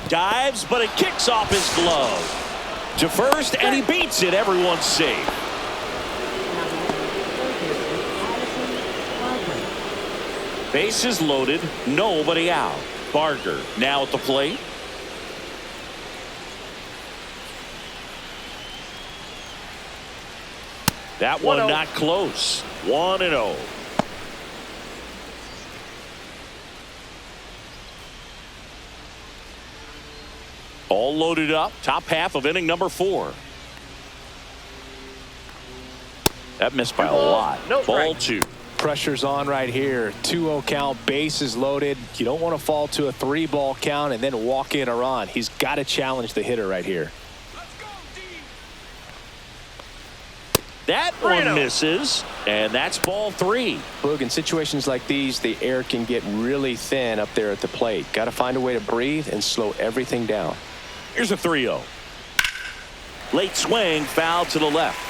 Dives, but it kicks off his glove. To first, and he beats it. Everyone's safe. Bases loaded, nobody out. Barger now at the plate. That one not close. 1-0. All loaded up. Top half of inning number 4. That missed by a lot. Ball 2. Pressure's on right here. 2-0 count. Bases loaded. You don't want to fall to a 3-ball count and then walk in a run. He's got to challenge the hitter right here. That one misses, and that's ball 3. Boog, in situations like these, the air can get really thin up there at the plate. Got to find a way to breathe and slow everything down. Here's a 3-0. Late swing, foul to the left.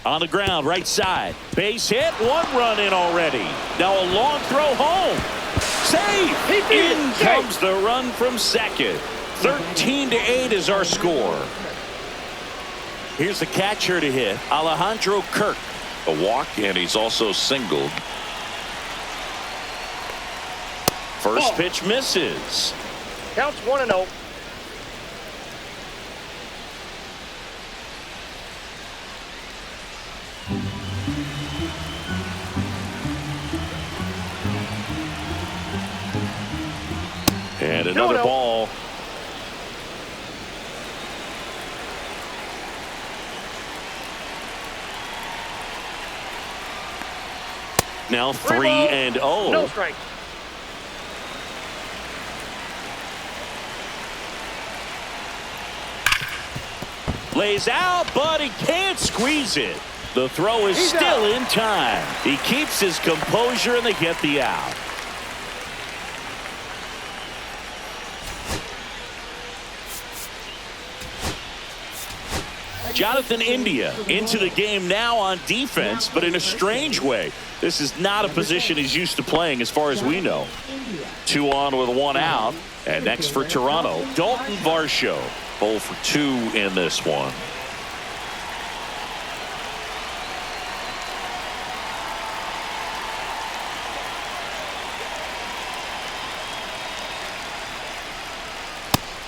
On the ground, right side. Base hit, 1 run in already. Now a long throw home. Save! In comes the run from second. 13-8 is our score. Here's the catcher to hit, Alejandro Kirk. A walk, and he's also singled. First pitch misses. Counts 1-0. And another ball. Now 3-0. No strike. Lays out, but he can't squeeze it. The throw is still in time. He keeps his composure, and they get the out. Jonathan India into the game now on defense, but in a strange way. This is not a position he's used to playing as far as we know. 2 on with 1 out. And next for Toronto, Dalton Varsho. 0 for 2 in this one.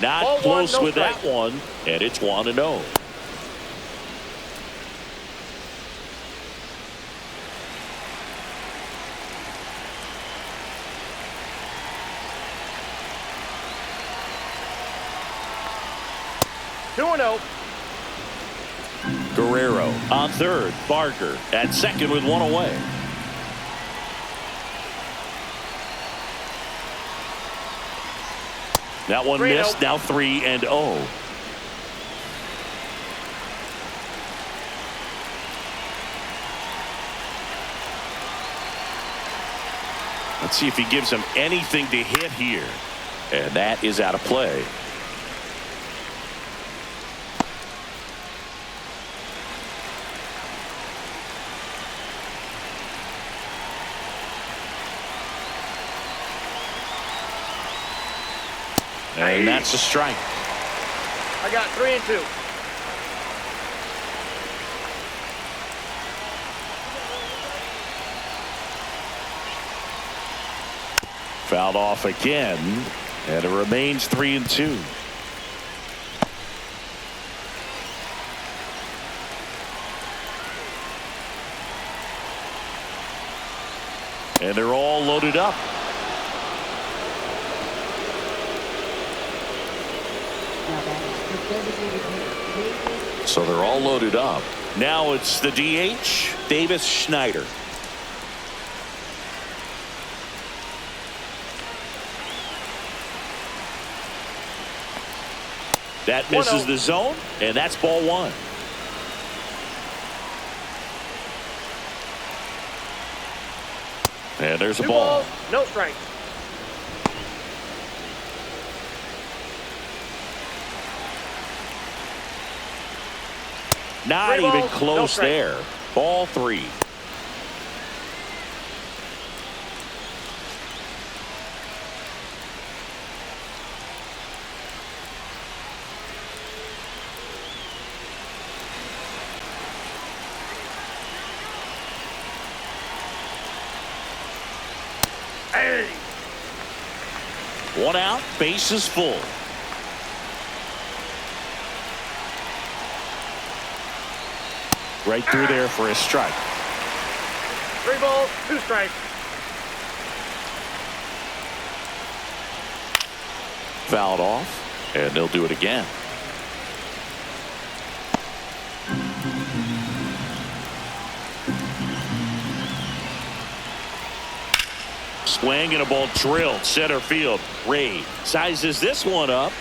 Not close with that one, and it's 1-0. Guerrero on third. Barger at second with 1 away. That one missed. Now 3-0. Let's see if he gives him anything to hit here. And that is out of play. And that's a strike. I got 3 and 2. Fouled off again, and it remains 3 and 2. And they're all loaded up. Now batting the designated hitter, So they're all loaded up. Now it's the DH, Davis Schneider. That misses the zone, and that's ball 1. And there's a 2 ball. balls, no strikes. Not 3 even balls, close no strikes. there. Ball 3. Hey. 1 out, base is full. Right through there for a strike. 3 balls, 2 strikes. Fouled off, and they'll do it again. Swing and a ball drilled center field. Ray sizes this one up,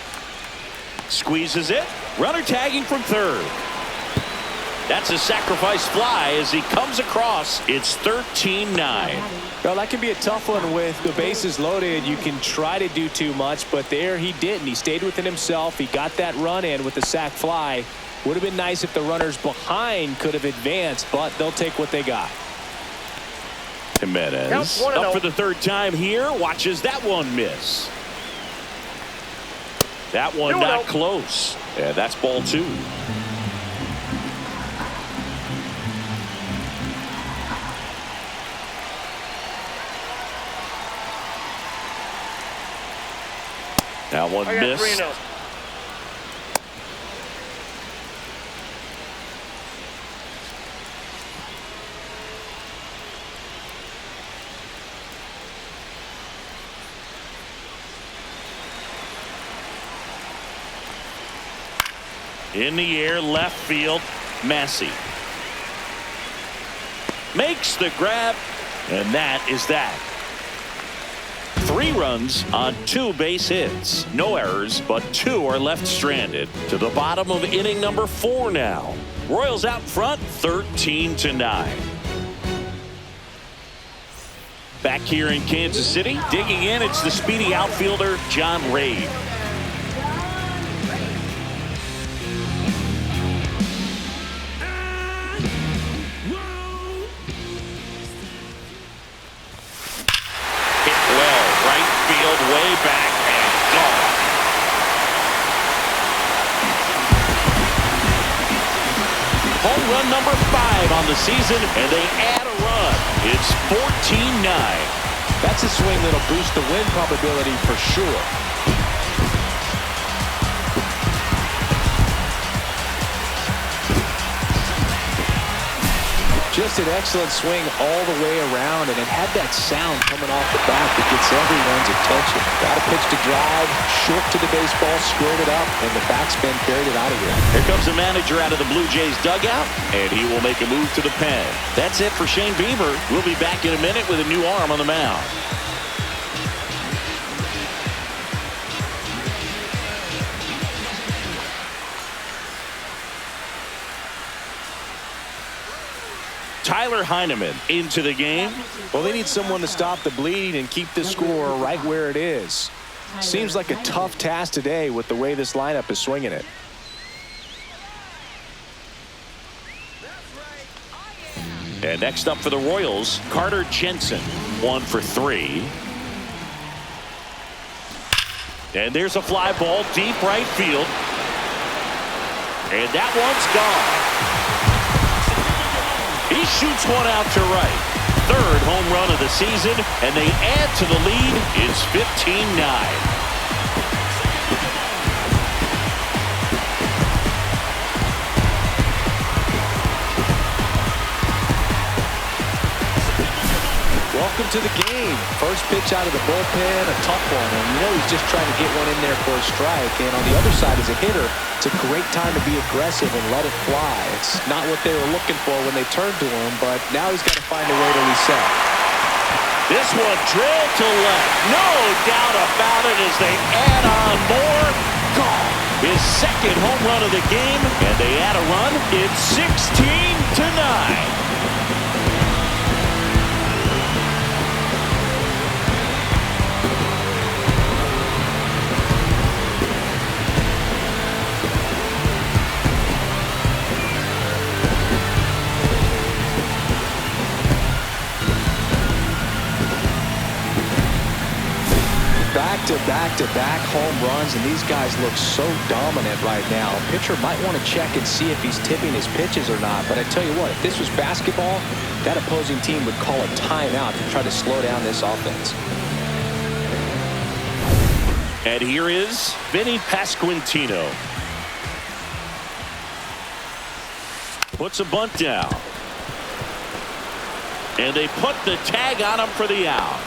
squeezes it. Runner tagging from third. That's a sacrifice fly as he comes across. It's 13-9. Well, that can be a tough one with the bases loaded. You can try to do too much, but there he didn't. He stayed within himself. He got that run in with the sac fly. Would have been nice if the runners behind could have advanced, but they'll take what they got. Jimenez up for the 3rd time here. Watches that one miss. That one not close. And that's ball 2. That one missed. 3-0. In the air, left field, Massey. Makes the grab, and that is that. 3 runs on 2 base hits. No errors, but 2 are left stranded. To the bottom of inning number 4 now. Royals out front, 13-9. Back here in Kansas City, digging in, it's the speedy outfielder, John Ray. Way back and gone. Home run number 5 on the season, and they add a run. It's 14-9. That's a swing that'll boost the win probability for sure. Just an excellent swing all the way around, and it had that sound coming off the bat that gets everyone's attention. Got a pitch to drive, short to the baseball, squared it up, and the backspin carried it out of here. Here comes the manager out of the Blue Jays dugout, and he will make a move to the pen. That's it for Shane Bieber. We'll be back in a minute with a new arm on the mound. Tyler Heineman into the game. Well, they need someone to stop the bleed and keep the score right where it is. Seems like a tough task today with the way this lineup is swinging it. And next up for the Royals, Carter Jensen, 1 for 3. And there's a fly ball deep right field. And that one's gone. He shoots one out to right. Third home run of the season, and they add to the lead. It's 15-9. Welcome to the game. First pitch out of the bullpen, a tough one. And you know he's just trying to get one in there for a strike. And on the other side, as a hitter, it's a great time to be aggressive and let it fly. It's not what they were looking for when they turned to him, but now he's got to find a way to reset. This one drilled to left. No doubt about it as they add on more. Gone. His second home run of the game, and they add a run. It's 16-9. Back-to-back home runs, and these guys look so dominant right now. Pitcher might want to check and see if he's tipping his pitches or not, but I tell you what, if this was basketball, that opposing team would call a timeout to try to slow down this offense. And here is Vinny Pasquantino. Puts a bunt down. And they put the tag on him for the out.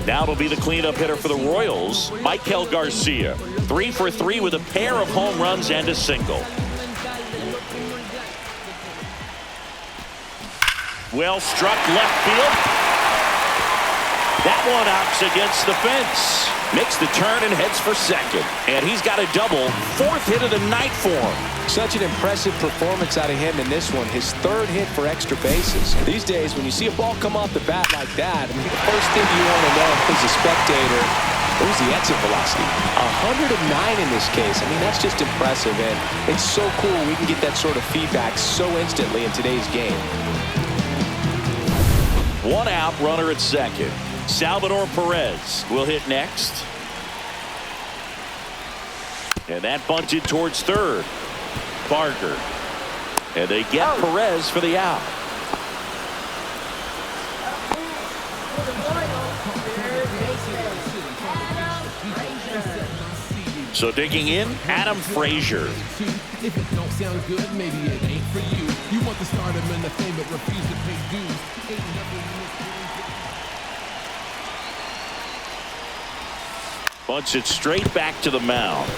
Now it'll be the cleanup hitter for the Royals, Michael Garcia. 3 for 3 with a pair of home runs and a single. Well struck left field. That one opts against the fence. Makes the turn and heads for second. And he's got a double. 4th hit of the night for him. Such an impressive performance out of him in this one. His 3rd hit for extra bases. These days, when you see a ball come off the bat like that, I mean, the first thing you want to know as a spectator, what was the exit velocity? 109 in this case. I mean, that's just impressive. And it's so cool we can get that sort of feedback so instantly in today's game. 1 out, runner at second. Salvador Perez will hit next. And that bunted towards third. Barker. And they get Perez for the out. So digging in, Adam Frazier. If it don't sound good, maybe it ain't for you. You want the stardom and the fame, but refuse to pay dues. Bunts it straight back to the mound.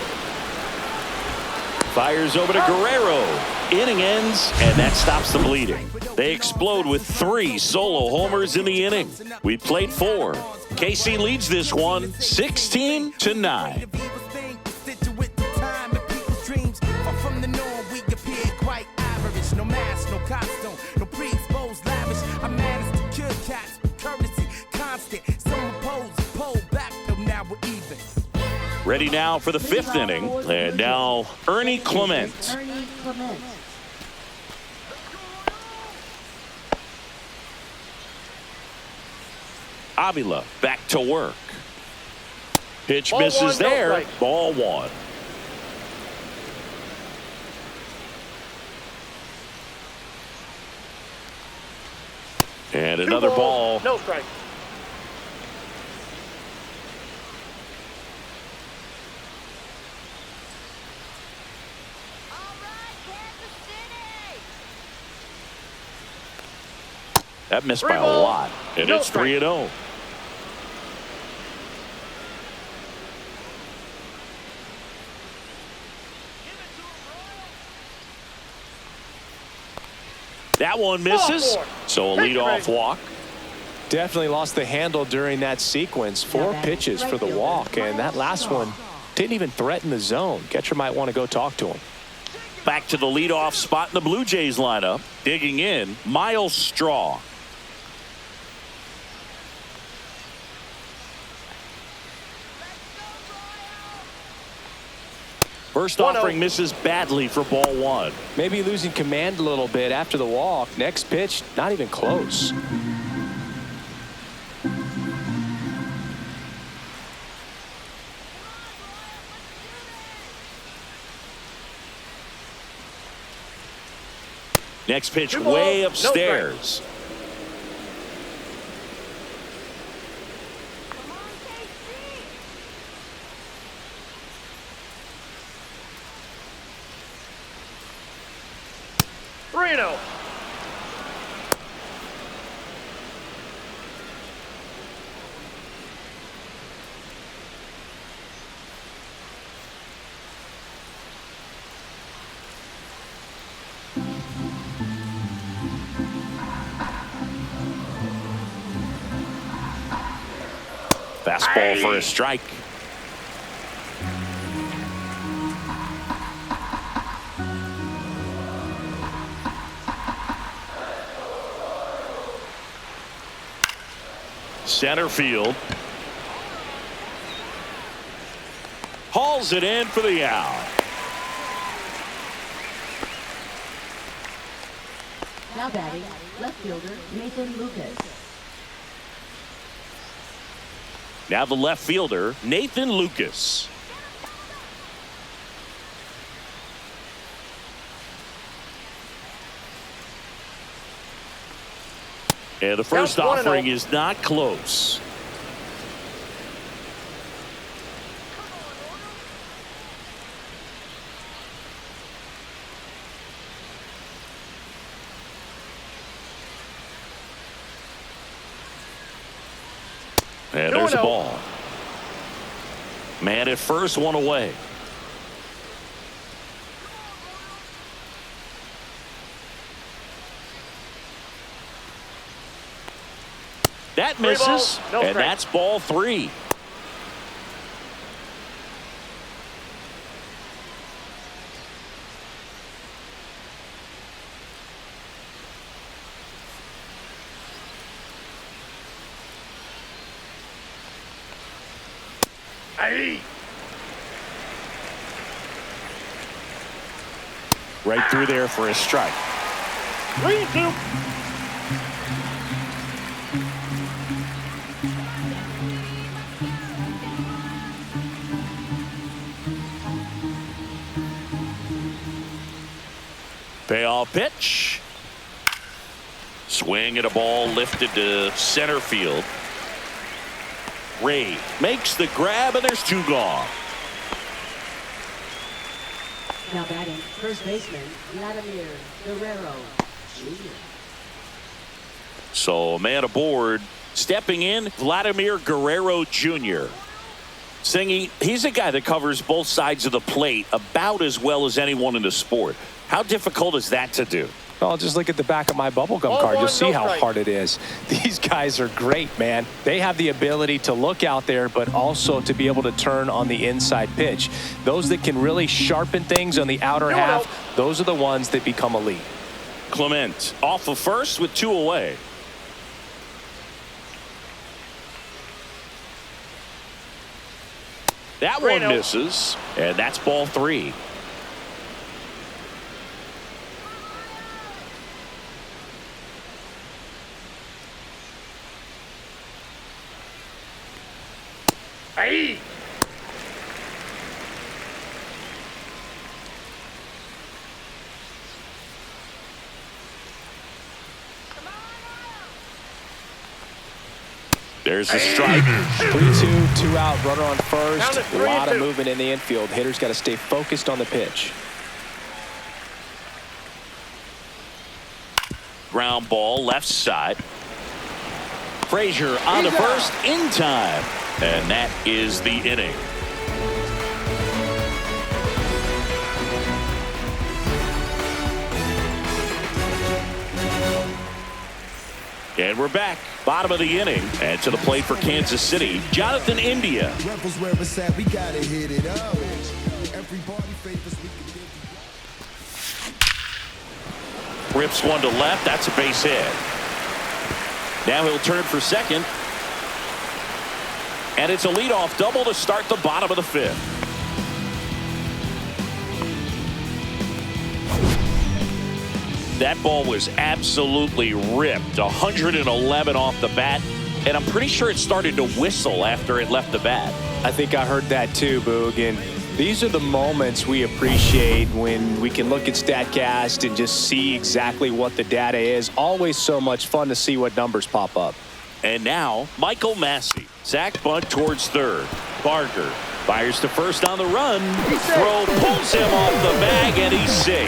Fires over to Guerrero. Inning ends, and that stops the bleeding. They explode with 3 solo homers in the inning. We played 4. KC leads this one 16-9. Ready now for the 5th inning. And now Ernie Clement. Avila back to work. Pitch Ball misses one, no there. strike. Ball 1. And another ball. No strike. That missed by a lot. And No it's strike. 3-0. That one misses. So a leadoff walk. Definitely lost the handle during that sequence. 4 pitches for the walk, and that last one didn't even threaten the zone. Catcher might want to go talk to him. Back to the leadoff spot in the Blue Jays lineup. Digging in, Miles Straw. First offering misses badly for ball 1. Maybe losing command a little bit after the walk. Next pitch, not even close. Next pitch 2 balls, way no upstairs. 3-0. Fastball for a strike. Center field. Hauls it in for the out. Now batting, left fielder Nathan Lucas. Now the left fielder, Nathan Lucas. And the first Count 1-0. offering is not close. And there's a 2-0. ball. Man at first, one away. That 3 balls, misses, no and strike. that's ball 3. Hey. Right through there for a strike. 3-2. Payoff pitch. Swing at a ball lifted to center field. Ray makes the grab, and there's 2 gone. Now batting, first baseman Vladimir Guerrero Jr. So a man aboard. Stepping in, Vladimir Guerrero Jr. Singy, he's a guy that covers both sides of the plate about as well as anyone in the sport. How difficult is that to do? Well, just look at the back of my bubblegum Ball card. You'll 1, see no how strike. hard it is. These guys are great, man. They have the ability to look out there, but also to be able to turn on the inside pitch. Those that can really sharpen things on the outer 2-0. half, those are the ones that become elite. Clement off of first with 2 away. That one 3-0. misses, and that's ball 3. Hey. There's a strike. 3-2, 2 out, runner on Down first. to A lot of 3-2. movement in the infield. Hitters got to stay focused on the pitch. Ground ball left side. Frazier on the first in time. And that is the inning. And we're back. Bottom of the inning. And to the plate for Kansas City, Jonathan India. Rebels where it's at, we gotta hit it up. Everybody favors we can Rips one to left. That's a base hit. Now he'll turn for second. And it's a leadoff double to start the bottom of the 5th. That ball was absolutely ripped. 111 off the bat. And I'm pretty sure it started to whistle after it left the bat. I think I heard that too, Boog. And These are the moments we appreciate when we can look at StatCast and just see exactly what the data is. Always so much fun to see what numbers pop up. And now, Michael Massey. Sack bunt towards third. Barger fires to first on the run. Throw pulls him off the bag, and he's safe.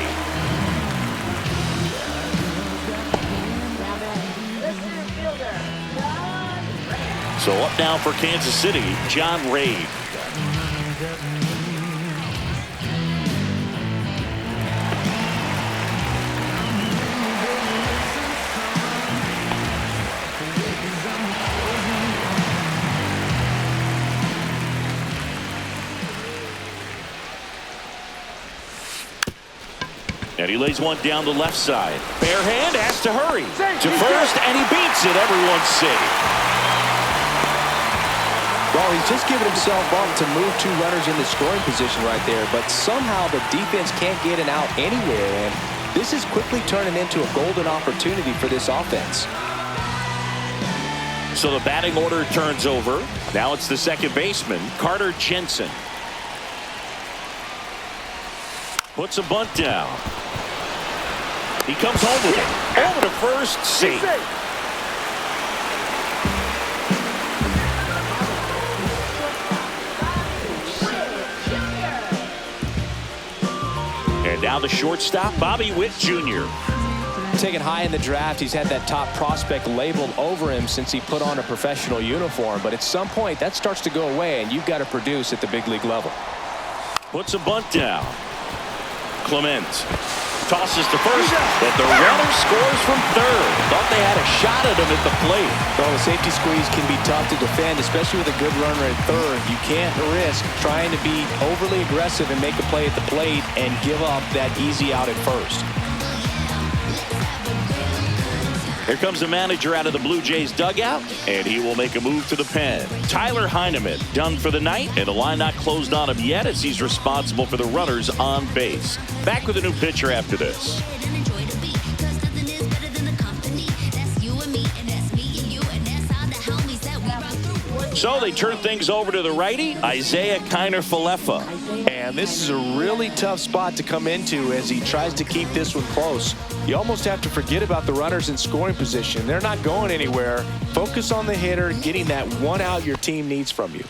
So up now for Kansas City, John Reid. And he lays one down the left side. Bare hand has to hurry to first, and he beats it. Everyone's safe. Well, he's just given himself up to move two runners in the scoring position right there, but somehow the defense can't get an out anywhere, and this is quickly turning into a golden opportunity for this offense. So the batting order turns over. Now it's the second baseman, Carter Jensen. Puts a bunt down. He comes home with it. Over to first, safe. And now the shortstop, Bobby Witt Jr. Taken high in the draft, he's had that top prospect labeled over him since he put on a professional uniform. But at some point, that starts to go away, and you've got to produce at the big league level. Puts a bunt down. Clement tosses to first, but the runner scores from third. Thought they had a shot at him at the plate. Well, the safety squeeze can be tough to defend, especially with a good runner at third. You can't risk trying to be overly aggressive and make a play at the plate and give up that easy out at first. Here comes the manager out of the Blue Jays dugout, and he will make a move to the pen. Tyler Heineman done for the night, and the line not closed on him yet as he's responsible for the runners on base. Back with a new pitcher after this. So they turn things over to the righty, Isaiah Kiner-Falefa. And this is a really tough spot to come into as he tries to keep this one close. You almost have to forget about the runners in scoring position. They're not going anywhere. Focus on the hitter, getting that one out your team needs from you.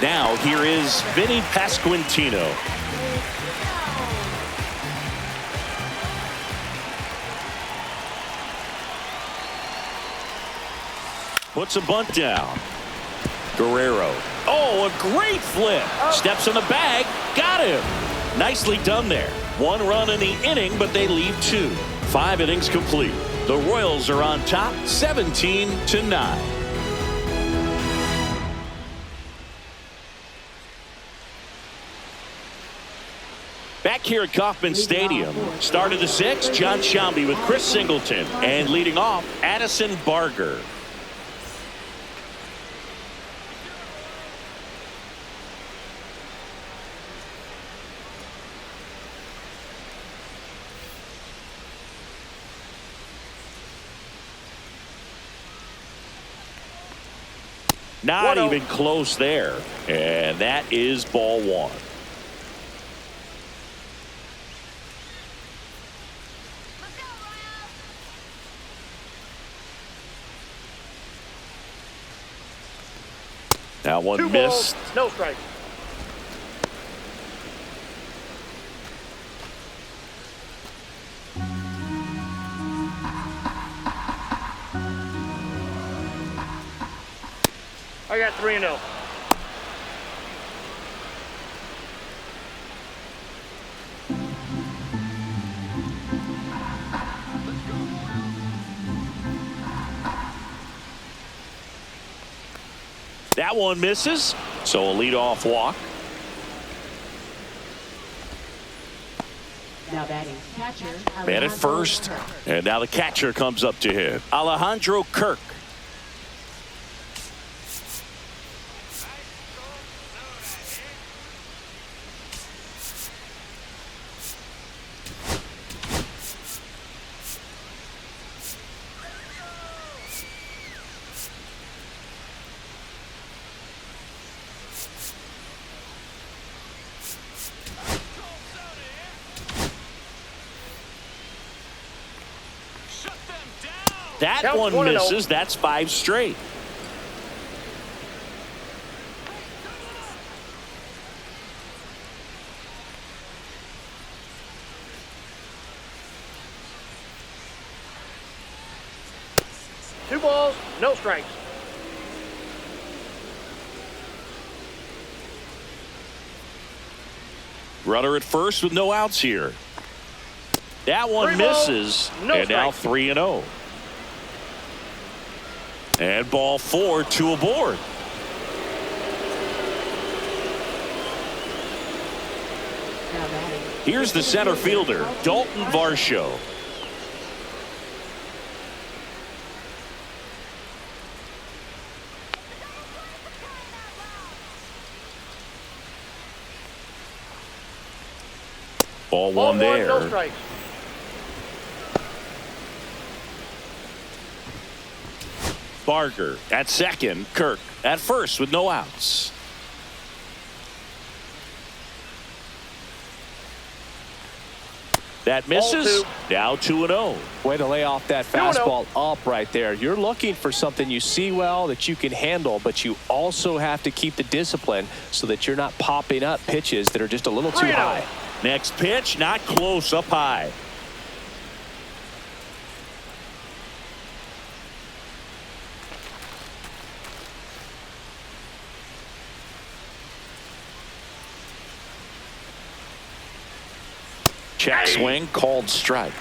Now here is Vinny Pasquantino. Puts a bunt down. Guerrero. Oh, a great flip. Steps in the bag. Got him. Nicely done there. One run in the inning, but they leave two. 5 innings complete. The Royals are on top, 17-9. Back here at Kauffman Stadium, start of the 6th, John Shambi with Chris Singleton, and leading off, Addison Barger. Not even close there. And that is ball one. Now one 2 missed. balls, no strike. I got 3-0. That one misses, so a leadoff walk. Now batting catcher. Man at first, and now the catcher comes up to him. Alejandro Kirk. That Count one 1-0. misses. That's 5 straight. Two balls, no strikes. Runner at first with no outs here. That one 3 balls, misses. no And now strikes. 3-0. And ball 4, 2 aboard. Now batting. Here's the center fielder, Dalton Varsho. Ball Ball one one, there. no strikes. Barger at second. Kirk at first with no outs. That misses. Ball Now 2-0. Way to lay off that 2-0. fastball up right there. You're looking for something you see well that you can handle, but you also have to keep the discipline so that you're not popping up pitches that are just a little too 3-0. high. Next pitch, not close, up high. Check swing, called strike.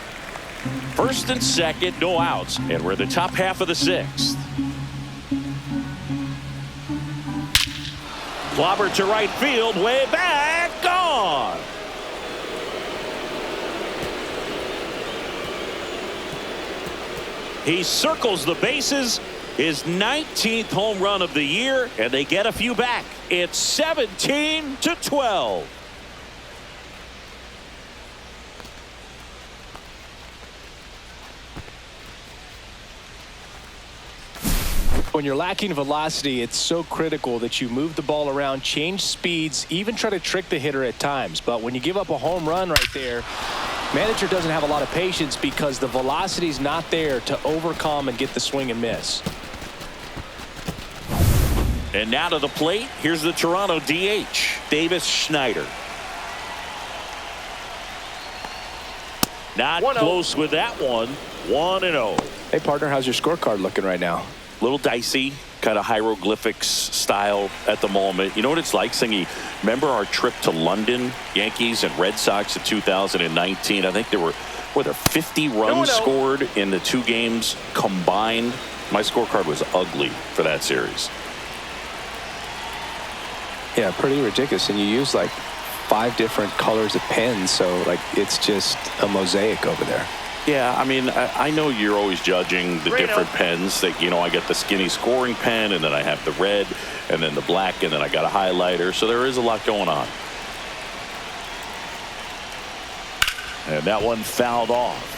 First and second, no outs, and we're the top half of the 6th. Clobber to right field, way back, gone. He circles the bases, his 19th home run of the year, and they get a few back. It's 17-12. When you're lacking velocity, it's so critical that you move the ball around, change speeds, even try to trick the hitter at times. But when you give up a home run right there, manager doesn't have a lot of patience because the velocity's not there to overcome and get the swing and miss. And now to the plate, here's the Toronto DH, Davis Schneider. Not 1-0. close with that one. 1-0. Hey, partner, how's your scorecard looking right now? Little dicey, kind of hieroglyphics style at the moment. You know what it's like, Singy? Remember our trip to London, Yankees and Red Sox in 2019? I think there were 50 runs 2-0. scored in the 2 games combined. My scorecard was ugly for that series. Yeah, pretty ridiculous. And you use like 5 different colors of pens, so like it's just a mosaic over there. Yeah, I mean, I know you're always judging the 3-0. different pens. That, you know, I get the skinny scoring pen, and then I have the red, and then the black, and then I got a highlighter. So there is a lot going on. And that one fouled off.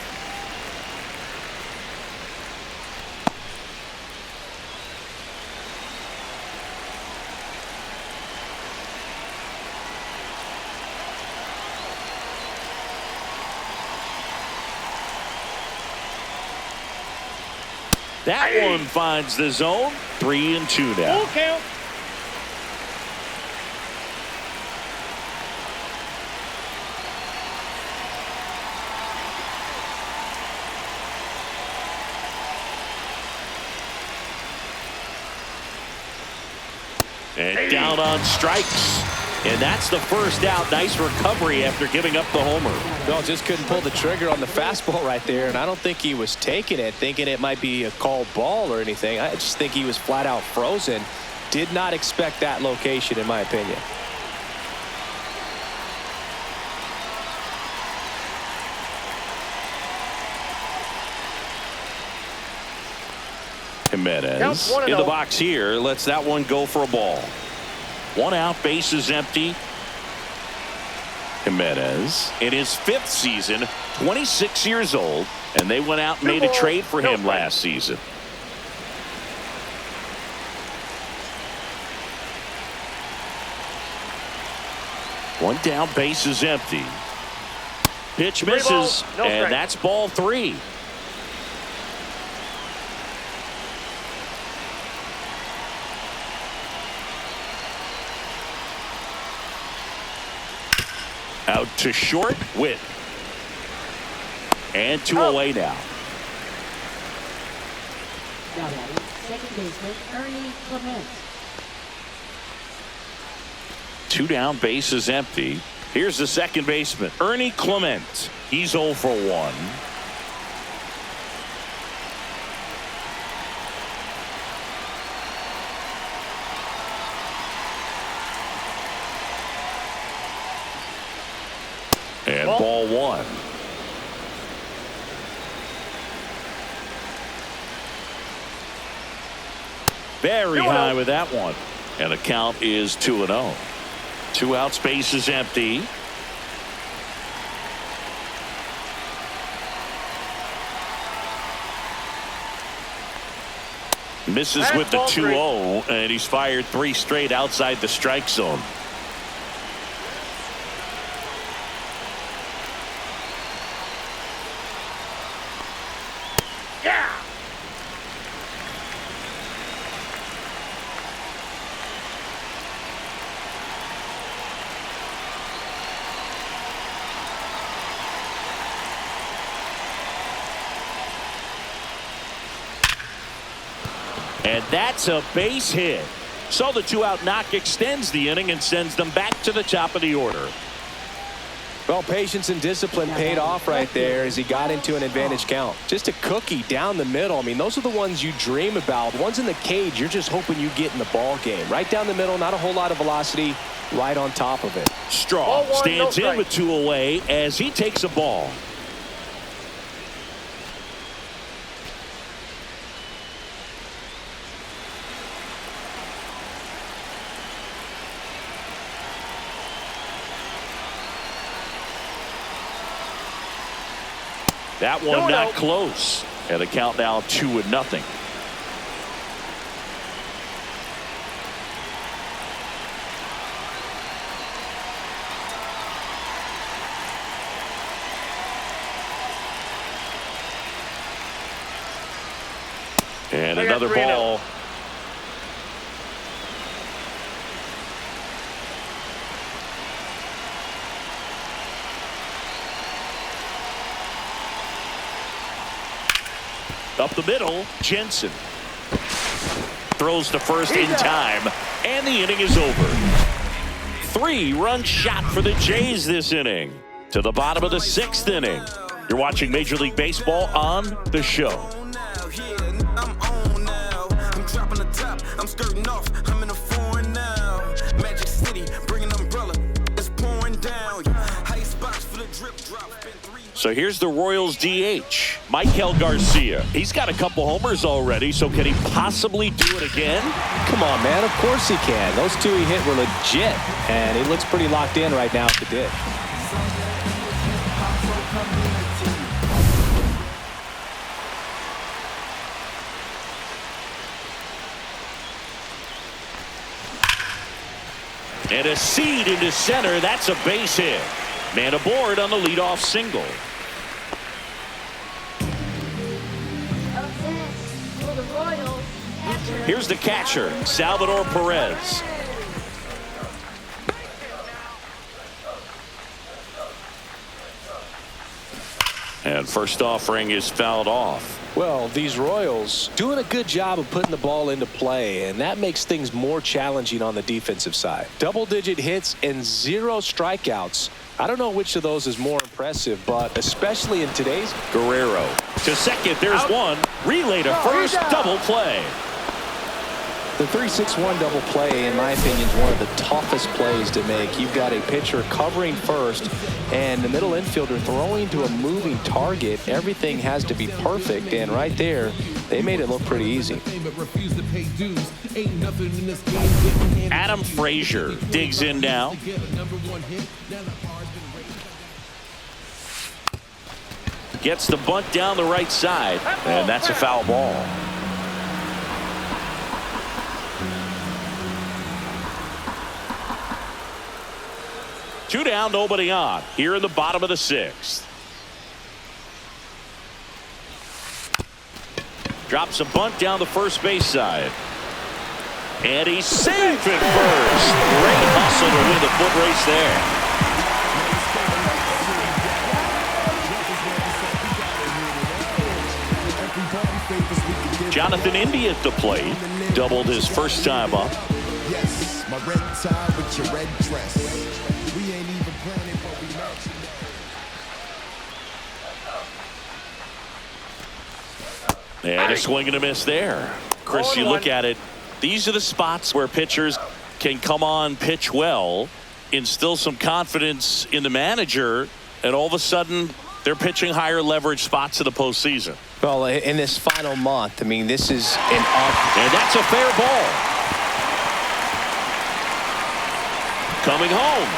That one finds the zone. 3-2 now. Full count. And down on strikes. And that's the first out. Nice recovery after giving up the homer. No, just couldn't pull the trigger on the fastball right there, and I don't think he was taking it, thinking it might be a called ball or anything. I just think he was flat out frozen. Did not expect that location, in my opinion. Jimenez Counts 1-0. in the box here. Lets that one go for a ball. 1 out, bases empty. Jimenez in his 5th season, 26 years old, and they went out and made a trade for him last season. One down, bases empty. Pitch misses, balls, no and strike. that's ball 3. Out to short, Witt. And 2 away now. Now batting, second baseman Ernie Clement. 2 down, base is empty. Here's the second baseman, Ernie Clement. He's 0 for 1. And ball 1. Very high with that one. And the count is 2-0. 2 outs, base is empty. Misses with the 2-0, and he's fired 3 straight outside the strike zone. Yeah. And that's a base hit. So the 2-out knock extends the inning and sends them back to the top of the order. Well, patience and discipline paid off right there as he got into an advantage count. Just a cookie down the middle. I mean, those are the ones you dream about. The ones in the cage, you're just hoping you get in the ball game. Right down the middle, not a whole lot of velocity, right on top of it. Straw stands in with 2 away as he takes a ball. That one not close. And the count now 2-0. And another ball. Up the middle, Jensen throws to first in time, and the inning is over. 3-run shot for the Jays this inning. To the bottom of the 6th inning. You're watching Major League Baseball on The Show. I'm on now. I'm dropping the top. I'm skirting off. I'm in a foreign now. Magic City, bring an umbrella. It's pouring down. Ice box for the drip drop. So here's the Royals DH, Michael Garcia. He's got a couple homers already, so can he possibly do it again? Come on, man. Of course he can. Those 2 he hit were legit, and he looks pretty locked in right now at the ditch. And a seed into center. That's a base hit. Man aboard on the leadoff single. Here's the catcher, Salvador Perez. And first offering is fouled off. Well, these Royals doing a good job of putting the ball into play, and that makes things more challenging on the defensive side. Double-digit hits and 0 strikeouts. I don't know which of those is more impressive, but especially in today's. Guerrero to second. There's one. Relay to first. Double play. The 3-6-1 double play, in my opinion, is one of the toughest plays to make. You've got a pitcher covering first and the middle infielder throwing to a moving target. Everything has to be perfect, and right there, they made it look pretty easy. Adam Frazier digs in now. Gets the bunt down the right side, and that's a foul ball. Two down, nobody on. Here in the bottom of the 6th. Drops a bunt down the first base side. And he's safe at first. Great hustle to win the foot race there. Jonathan Indy at the plate. Doubled his first time up. Yes, my red tie with your red dress. We ain't even planning what we mentioned. And a swing and a miss there. Chris, you look at it. These are the spots where pitchers can come on, pitch well, instill some confidence in the manager, and all of a sudden they're pitching higher leverage spots of the postseason. Well, in this final month, I mean, this is and that's a fair ball. Coming home.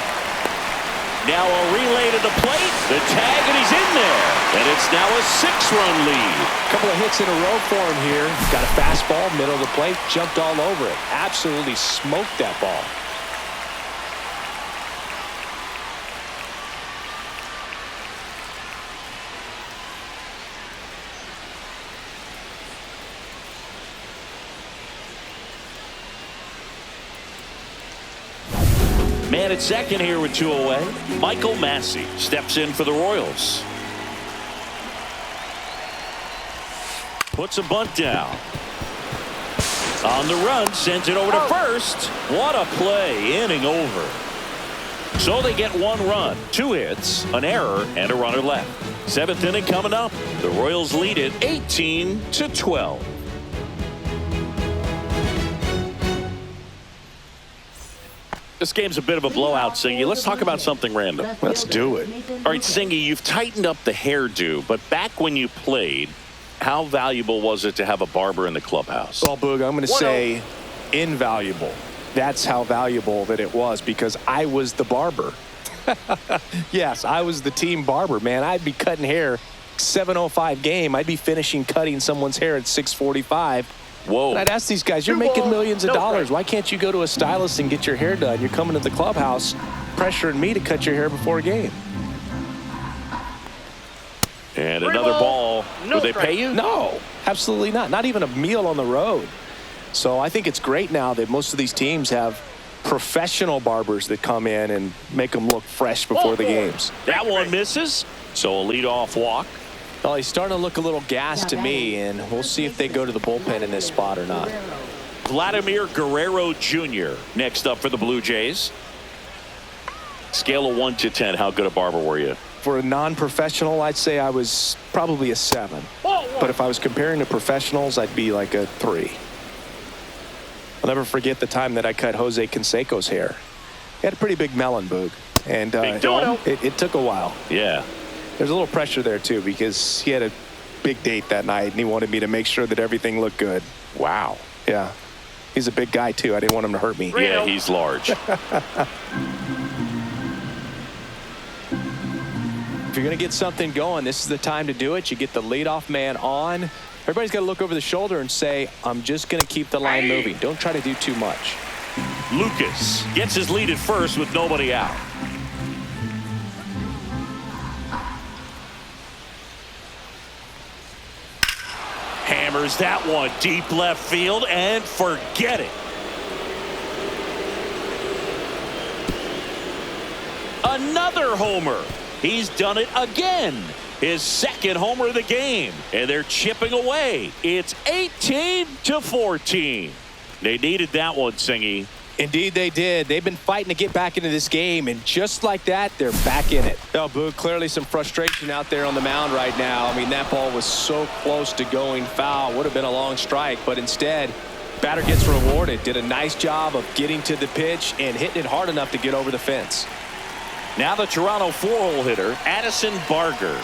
Now a relay to the plate. The tag, and he's in there. And it's now a 6-run lead. A couple of hits in a row for him here. Got a fastball, middle of the plate, jumped all over it. Absolutely smoked that ball. Man at second here with 2 away. Michael Massey steps in for the Royals. Puts a bunt down. On the run, sends it over to first. What a play, inning over. So they get 1 run, 2 hits, an error, and a runner left. 7th inning coming up. The Royals lead it 18-12. This game's a bit of a blowout, Singy. Let's talk about something random. Let's do it. All right, Singy, you've tightened up the hairdo, but back when you played, how valuable was it to have a barber in the clubhouse? Well, Boog, I'm going to say invaluable. That's how valuable that it was, because I was the barber. Yes, I was the team barber, man. I'd be cutting hair 7:05 game. I'd be finishing cutting someone's hair at 6:45. Whoa. And I'd ask these guys, you're making millions of dollars. Why can't you go to a stylist and get your hair done? You're coming to the clubhouse pressuring me to cut your hair before a game. And another ball. Will they pay you? No, absolutely not. Not even a meal on the road. So I think it's great now that most of these teams have professional barbers that come in and make them look fresh before the games. That one misses. So a leadoff walk. Well, he's starting to look a little gassed to me, and we'll see if they go to the bullpen in this spot or not. Vladimir Guerrero Jr. next up for the Blue Jays. Scale of 1 to 10, how good a barber were you? For a non-professional, I'd say I was probably a 7. But if I was comparing to professionals, I'd be like a 3. I'll never forget the time that I cut Jose Canseco's hair. He had a pretty big melon, Boog. And it took a while. Yeah. There's a little pressure there, too, because he had a big date that night, and he wanted me to make sure that everything looked good. Wow. Yeah. He's a big guy, too. I didn't want him to hurt me. Yeah, he's large. If you're going to get something going, this is the time to do it. You get the leadoff man on. Everybody's got to look over the shoulder and say, I'm just going to keep the line moving. Don't try to do too much. Lucas gets his lead at first with nobody out. Hammers that one deep left field and forget it. Another homer. He's done it again. His 2nd homer of the game. And they're chipping away. It's 18-14. They needed that one, Singy. Indeed they did. They've been fighting to get back into this game, and just like that, they're back in it. Oh, Boog, clearly some frustration out there on the mound right now. I mean, that ball was so close to going foul. Would have been a long strike, but instead, batter gets rewarded. Did a nice job of getting to the pitch and hitting it hard enough to get over the fence. Now the Toronto 4-hole hitter, Addison Barger.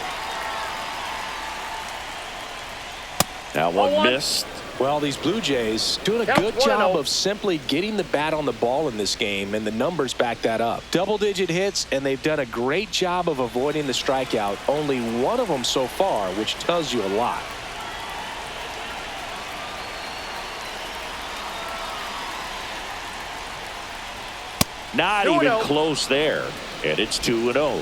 Now one missed. Well, these Blue Jays doing a good job of simply getting the bat on the ball in this game, and the numbers back that up. Double-digit hits, and they've done a great job of avoiding the strikeout. Only one of them so far, which tells you a lot. Not even close there, and it's 2-0.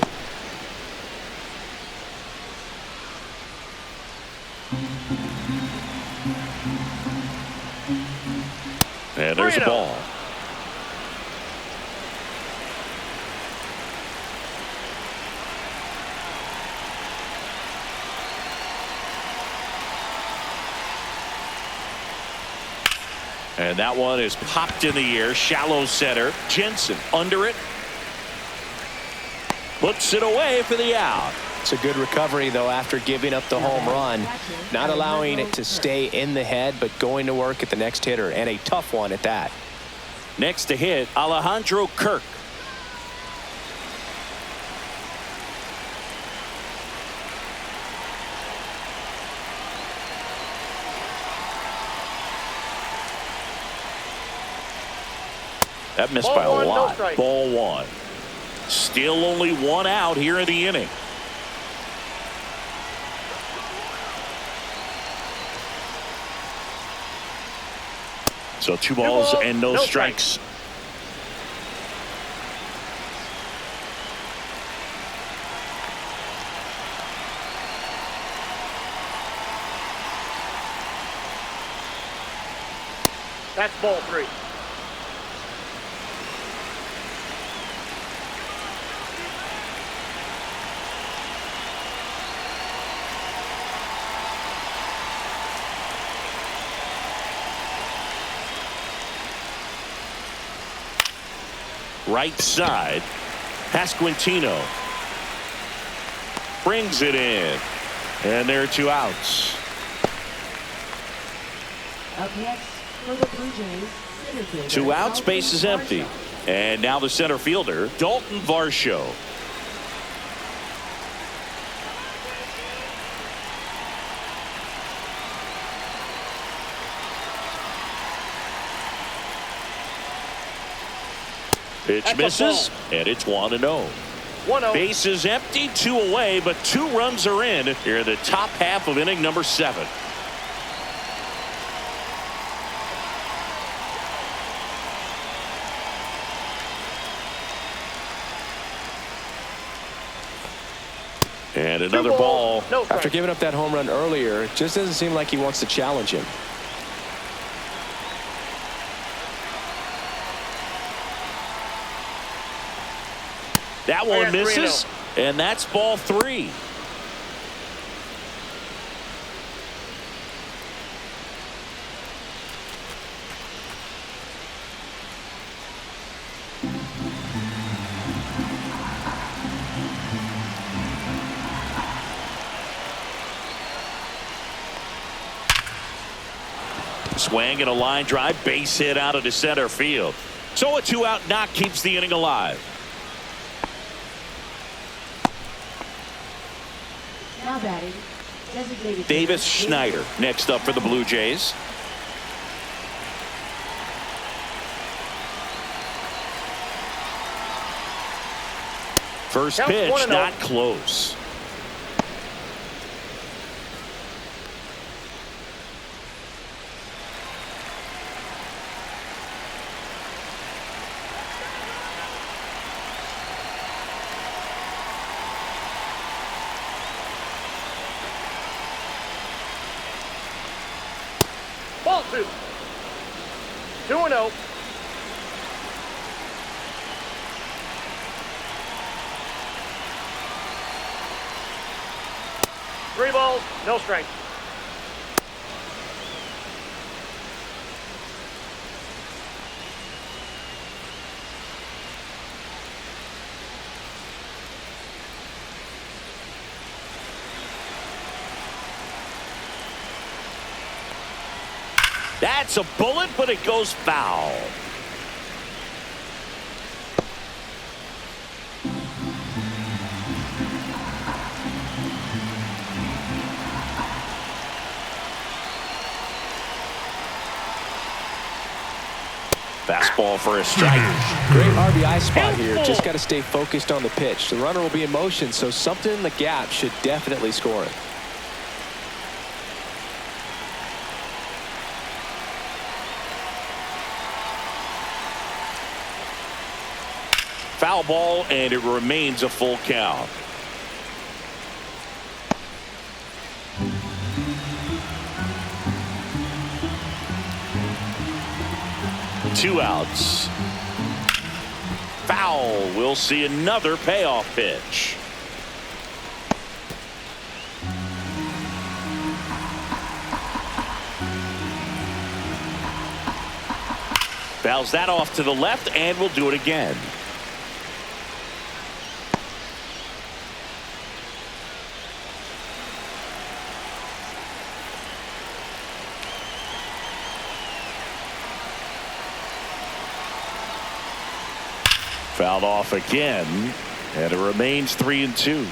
And there's a ball. And that one is popped in the air. Shallow center. Jensen under it. Puts it away for the out. It's a good recovery, though, after giving up the home run. Not allowing it to stay in the head, but going to work at the next hitter, and a tough one at that. Next to hit, Alejandro Kirk. That missed by a lot. Ball one. Still only one out here in the inning. So two balls and no strikes. That's ball three. Right side. Pasquantino brings it in. And there are two outs. Up next for the Blue Jays, center fielder, Two outs, base is empty. And now the center fielder, Dalton Varsho. Pitch misses, and it's 1-0. 1-0. Base is empty, two away, but two runs are in here in the top half of inning number 7. And another ball. No strike. After giving up that home run earlier, it just doesn't seem like he wants to challenge him. That one misses, and that's ball 3. Swing and a line drive, base hit out of the center field. So a 2-out knock keeps the inning alive. Now batting, designated Davis Schneider next up for the Blue Jays. First pitch not close. Ball 2. 2-0. Three balls, no strikes. That's a bullet, but it goes foul. Fastball for a strike. Great RBI spot here. Just got to stay focused on the pitch. The runner will be in motion, so something in the gap should definitely score it. Foul ball, and it remains a full count. Two outs. Foul. We'll see another payoff pitch. Fouls that off to the left and will do it again. Fouled off again, and it remains 3-2.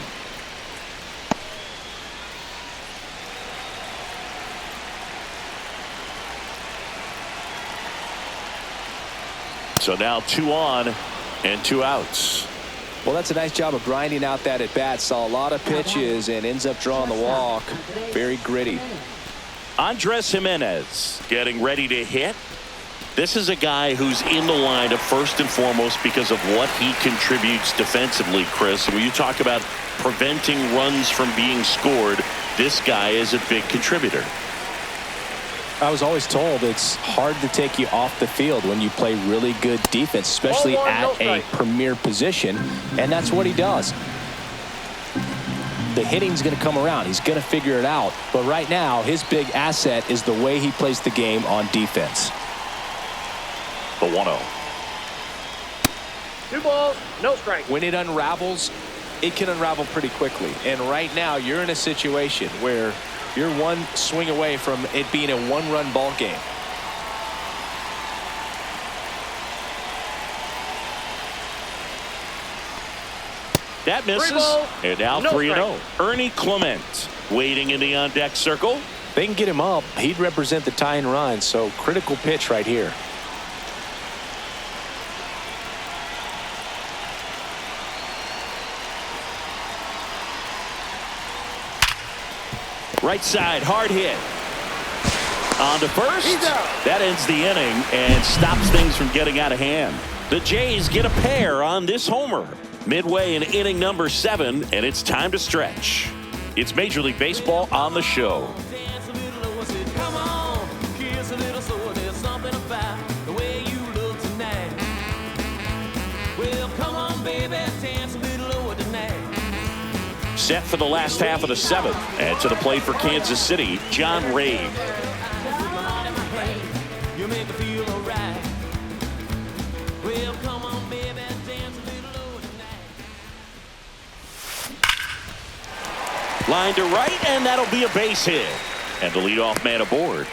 So now 2 on and 2 outs. Well, that's a nice job of grinding out that at bat. Saw a lot of pitches and ends up drawing the walk. Very gritty. Andres Jimenez getting ready to hit. This is a guy who's in the lineup first and foremost because of what he contributes defensively, Chris. And when you talk about preventing runs from being scored, this guy is a big contributor. I was always told it's hard to take you off the field when you play really good defense, especially at a premier position, and that's what he does. The hitting's going to come around. He's going to figure it out. But right now, his big asset is the way he plays the game on defense. The 1-0. 2 balls, no strike. When it unravels, it can unravel pretty quickly. And right now, you're in a situation where you're one swing away from it being a 1-run ball game. That misses. And now 3-0. Ernie Clement waiting in the on-deck circle. They can get him up. He'd represent the tying run, so critical pitch right here. Right side, hard hit. On to first. That ends the inning and stops things from getting out of hand. The Jays get a pair on this homer. Midway in inning number 7, and it's time to stretch. It's Major League Baseball on the show. Set for the last half of the 7th, and to the plate for Kansas City, John Ray. Line to right, and that'll be a base hit. And the leadoff man aboard.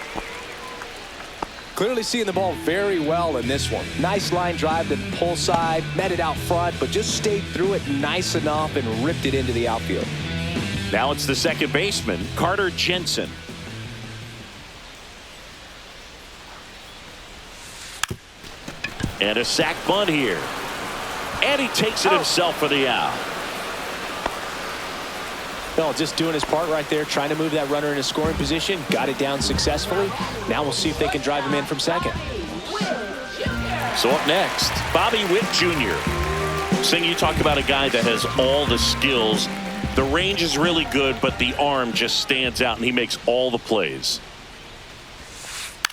Clearly seeing the ball very well in this one. Nice line drive to the pull side, met it out front, but just stayed through it nice enough and ripped it into the outfield. Now it's the second baseman, Carter Jensen. And a sac bunt here. And he takes it himself for the out. No, just doing his part right there, trying to move that runner in a scoring position. Got it down successfully. Now we'll see if they can drive him in from second. So up next, Bobby Witt Jr. Sing, you talk about a guy that has all the skills. The range is really good, but the arm just stands out, and he makes all the plays.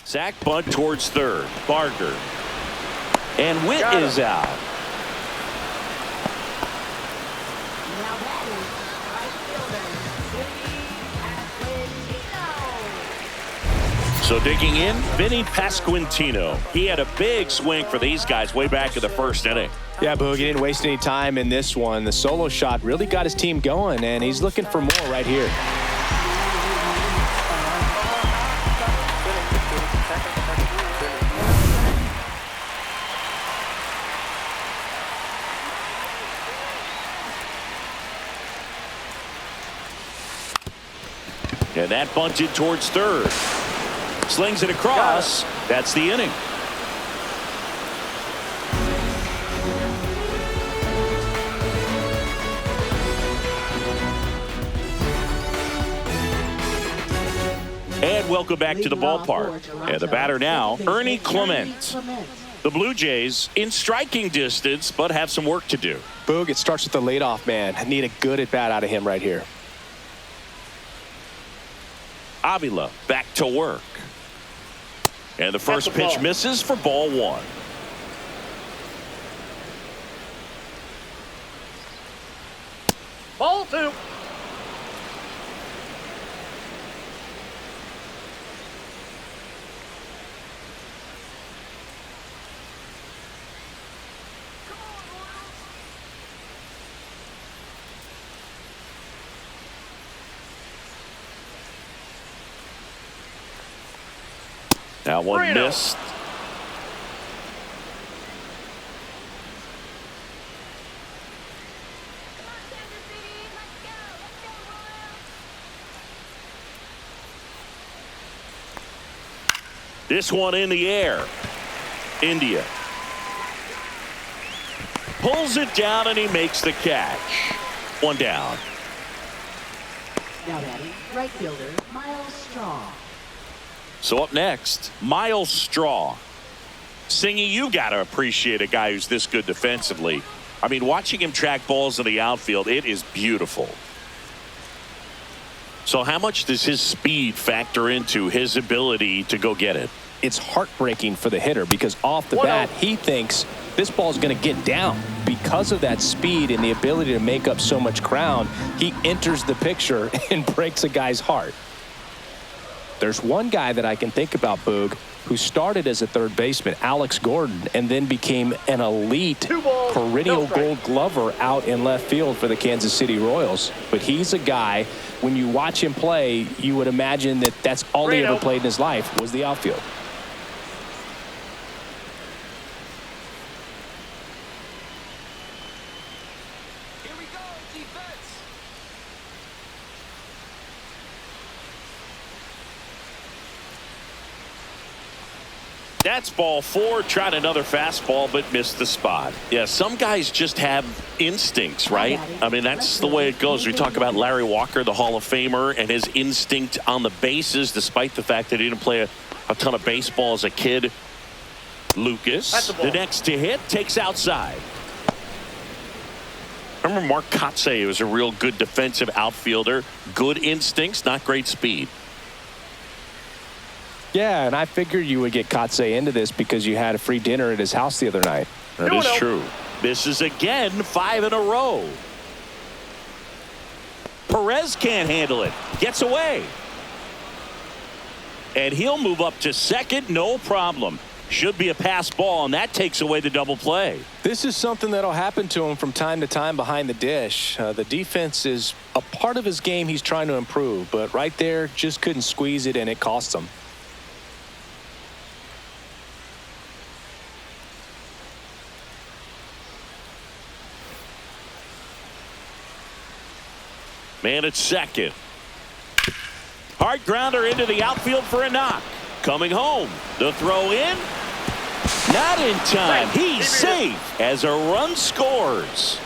Sack bunt towards third. Barger. And Witt is out. So digging in, Vinny Pasquantino. He had a big swing for these guys way back in the first inning. Yeah, Boog, he didn't waste any time in this one. The solo shot really got his team going, and he's looking for more right here. And that bunted towards third. Slings it across. That's the inning. And welcome back to the ballpark. And the batter now, Ernie Clement. The Blue Jays in striking distance, but have some work to do. Boog, it starts with the leadoff man. I need a good at-bat out of him right here. Avila back to work. And the first pitch misses for ball 1. Ball 2. That one 3-0. missed. This one in the air. India pulls it down and he makes the catch. One down. Now batting, right fielder, Miles Straw. So up next, Miles Straw. Singy, you got to appreciate a guy who's this good defensively. I mean, watching him track balls in the outfield, it is beautiful. So how much does his speed factor into his ability to go get it? It's heartbreaking for the hitter because off the bat, he thinks this ball's going to get down. Because of that speed and the ability to make up so much ground, he enters the picture and breaks a guy's heart. There's one guy that I can think about, Boog, who started as a third baseman, Alex Gordon, and then became an elite perennial Gold Glover out in left field for the Kansas City Royals. But he's a guy, when you watch him play, you would imagine that that's all he ever played in his life was the outfield. That's ball 4. Tried another fastball, but missed the spot. Yeah, some guys just have instincts, right? I mean, that's the way it goes. We talk about Larry Walker, the Hall of Famer, and his instinct on the bases, despite the fact that he didn't play a ton of baseball as a kid. Lucas, the next to hit, takes outside. Remember Mark Kotsay was a real good defensive outfielder. Good instincts, not great speed. Yeah, and I figured you would get Kotsay into this because you had a free dinner at his house the other night. That is true. This is again 5 in a row. Perez can't handle it. Gets away. And he'll move up to second, no problem. Should be a pass ball, and that takes away the double play. This is something that'll happen to him from time to time behind the dish. The defense is a part of his game he's trying to improve, but right there just couldn't squeeze it, and it cost him. Man at second. Hard grounder into the outfield for a knock. Coming home. The throw in. Not in time. He's safe as a run scores.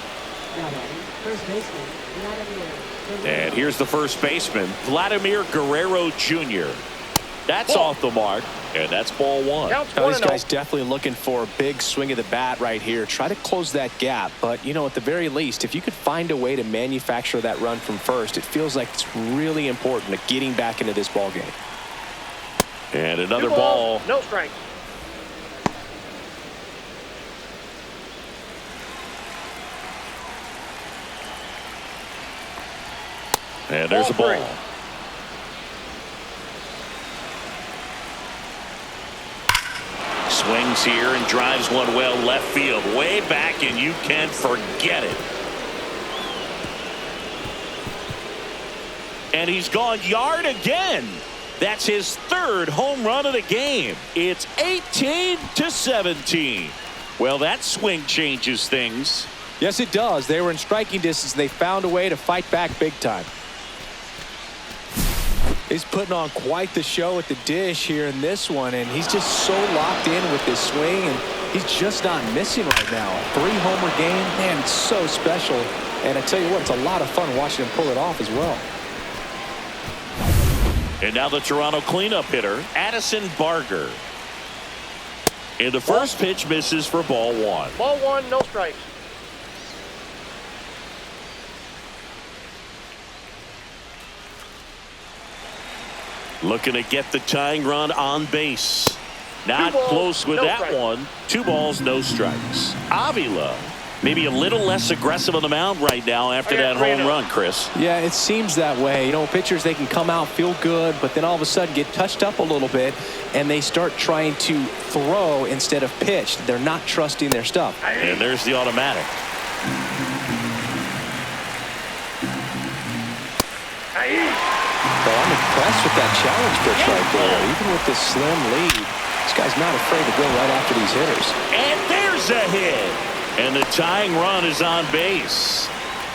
Now batting, first baseman, Vladimir. And here's the first baseman, Vladimir Guerrero Jr. That's off the mark, and that's ball 1. Now, this guy's definitely looking for a big swing of the bat right here. Try to close that gap, but, you know, at the very least, if you could find a way to manufacture that run from first, it feels like it's really important to getting back into this ball game. And another ball. No strike. And there's a ball. Swings here and drives one well left field, way back, and you can forget it. And he's gone yard again. That's his 3rd home run of the game. It's 18-17. Well, that swing changes things. Yes, it does. They were in striking distance. They found a way to fight back big time. He's putting on quite the show at the dish here in this one, and he's just so locked in with this swing, and he's just not missing right now. A 3-homer game, man, it's so special. And I tell you what, it's a lot of fun watching him pull it off as well. And now the Toronto cleanup hitter, Addison Barger. And the first pitch misses for ball 1. Ball 1, no strikes. Looking to get the tying run on base. Not close with that one. 2 balls, no strikes. Avila, maybe a little less aggressive on the mound right now after that home run, Chris. Yeah, it seems that way. You know, pitchers, they can come out, feel good, but then all of a sudden get touched up a little bit, and they start trying to throw instead of pitch. They're not trusting their stuff. And there's the automatic. Well, I'm impressed with that challenge pitch right there. Even with this slim lead, this guy's not afraid to go right after these hitters. And there's a hit. And the tying run is on base.